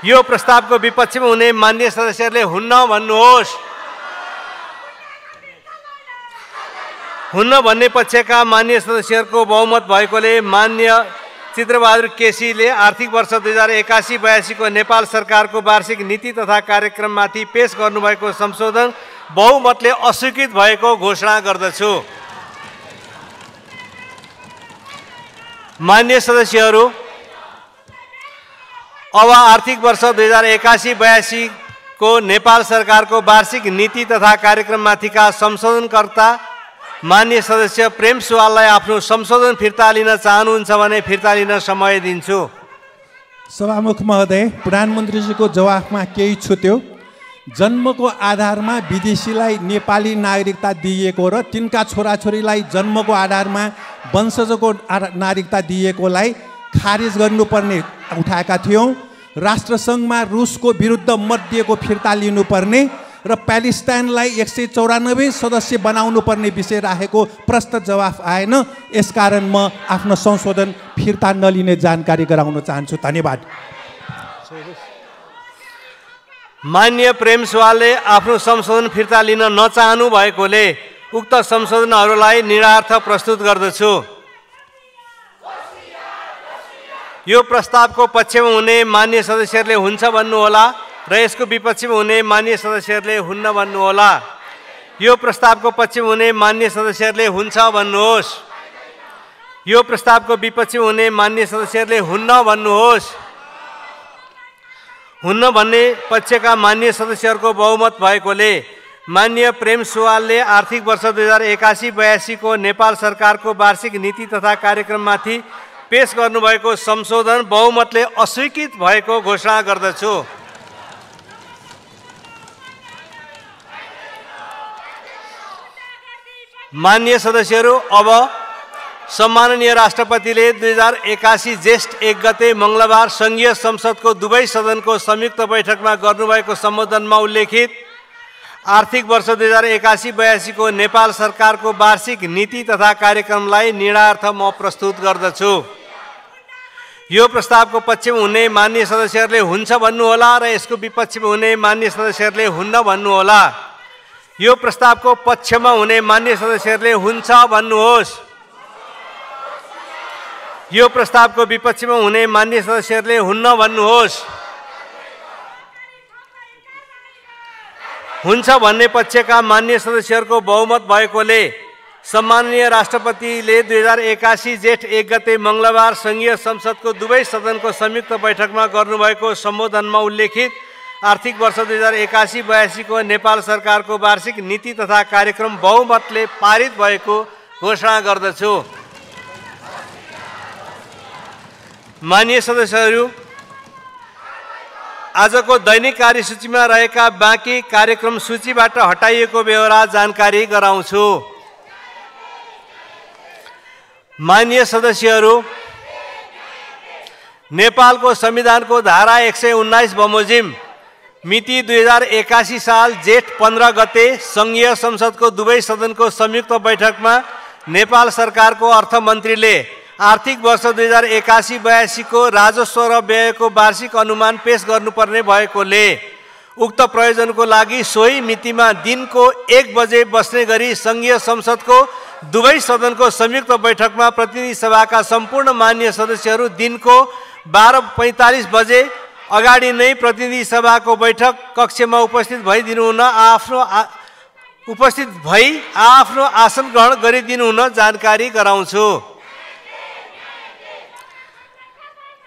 यो प्रस्तावको विपक्षमा हुने मान्य सदस्यहरूले हुन्न भन्नुहोस्। हुन्न भन्ने पक्षका मान्य सदस्यहरूको बहुमत भएकोले मान्य चित्रबहादुर केसीले आर्थिक वर्ष 2081-82 को नेपाल सरकारको वार्षिक नीति तथा कार्यक्रममाथि पेश गर्नुभएको संशोधन बहुमतले अस्वीकृत भएको घोषणा गर्दछु। मान्य सदस्यहरू, अब आर्थिक वर्ष 2081-82 को नेपाल सरकारको वार्षिक नीति तथा कार्यक्रममाथिका संशोधनकर्ता मान्य सदस्य प्रेम सुवाललाई आफ्नो संशोधन फिर्ता लिन चाहनुहुन्छ भने फिर्ता लिन समय दिन्छु। सभामुख महोदय, प्रधानमन्त्रीजीको जवाफमा केही छुट्यो। जन्मको आधारमा विदेशीलाई नेपाली नागरिकता दिइएको र तिनका छोराछोरीलाई जन्मको आधारमा वंशजको नागरिकता दिएकोलाई खारिज गर्नुपर्ने उठाएका थियौँ। राष्ट्रसङ्घमा रुसको विरुद्ध मत दिएको फिर्ता लिनुपर्ने र प्यालेस्टाइनलाई 194 सदस्य बनाउनु पर्ने विषय राखेको प्रश्न जवाफ आएन। यसकारण म आफ्नो संशोधन फिर्ता नलिने जानकारी गराउन चाहन्छु। धन्यवाद। मान्य प्रेम सुवालले आफ्नो संशोधन फिर्ता लिन नचाहनु भएकोले उक्त संशोधनहरूलाई निरार्थ प्रस्तुत गर्दछु। यो प्रस्तावको पक्षमा हुने मान्य सदस्यहरूले हुन्छ भन्नुहोला र यसको विपक्षमा हुने मान्य सदस्यहरूले हुन्न भन्नुहोला। यो प्रस्तावको पक्षमा हुने मान्य सदस्यहरूले हुन्छ भन्नुहोस्। यो प्रस्तावको विपक्षमा हुने मान्य सदस्यहरूले हुन्न भन्नुहोस्। हुन्न भन्ने पक्षका मान्य सदस्यहरूको बहुमत भएकोले मान्य प्रेम सुवालले आर्थिक वर्ष 2081-82 को नेपाल सरकारको वार्षिक नीति तथा कार्यक्रममाथि पेश गर्नुभएको संशोधन बहुमतले अस्वीकृत भएको घोषणा गर्दछु। मान्य सदस्यहरू, अब सम्माननीय राष्ट्रपतिले 2081 जेष्ठ 1 गते मङ्गलबार सङ्घीय संसदको दुवै सदनको संयुक्त बैठकमा गर्नुभएको सम्बोधनमा उल्लेखित आर्थिक वर्ष 2081-82 को नेपाल सरकारको वार्षिक नीति तथा कार्यक्रमलाई निर्णार्थ म प्रस्तुत गर्दछु। यो प्रस्तावको पक्षमा हुने मान्य सदस्यहरूले हुन्छ भन्नुहोला र यसको विपक्षमा हुने मान्य सदस्यहरूले हुन्न भन्नुहोला। यो प्रस्तावको पक्षमा हुने मान्य सदस्यहरूले हुन्छ भन्नुहोस्। यो प्रस्तावको विपक्षमा हुने मान्य सदस्यहरूले हुन्न भन्नुहोस्। हुन्छ भन्ने पक्षका मान्य सदस्यहरूको बहुमत भएकोले सम्माननीय राष्ट्रपतिले 2081 जेठ 1 गते मङ्गलबार सङ्घीय संसदको दुवै सदनको संयुक्त बैठकमा गर्नुभएको सम्बोधनमा उल्लेखित आर्थिक वर्ष 2081-82 को नेपाल सरकारको वार्षिक नीति तथा कार्यक्रम बहुमतले पारित भएको घोषणा गर्दछु। माननीय सदस्यहरू, आजको दैनिक कार्यसूचीमा रहेका बाँकी कार्यक्रम सूचीबाट हटाइएको बेहोरा जानकारी गराउँछु। माननीय सदस्यहरू, नेपालको संविधानको धारा 119 बमोजिम मिति 2081 साल जेठ 15 गते सङ्घीय संसदको दुवै सदनको संयुक्त बैठकमा नेपाल सरकारको अर्थमन्त्रीले आर्थिक वर्ष 2081-82 को राजस्व र व्ययको वार्षिक अनुमान पेश गर्नुपर्ने भएकोले उक्त प्रयोजनको लागि सोही मितिमा दिनको 1 बजे बस्ने गरी सङ्घीय संसदको दुवै सदनको संयुक्त बैठकमा प्रतिनिधि सभाका सम्पूर्ण मान्य सदस्यहरू दिनको 12:45 बजे अगाडि नै प्रतिनिधि सभाको बैठक कक्षमा उपस्थित भइदिनुहुन आफ्नो आसन ग्रहण गरिदिनुहुन जानकारी गराउँछु।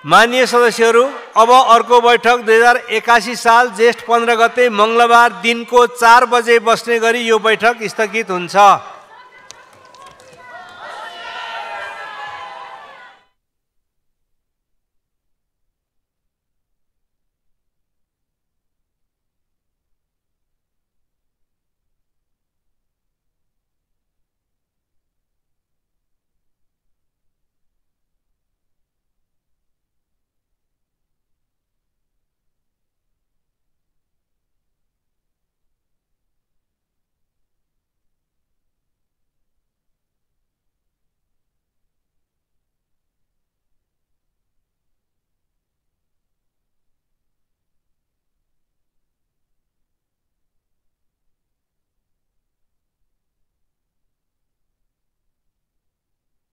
माननीय सदस्यहरू, अब अर्को बैठक 2081 साल जेठ 15 गते मङ्गलबार दिनको 4 बजे बस्ने गरी यो बैठक स्थगित हुन्छ।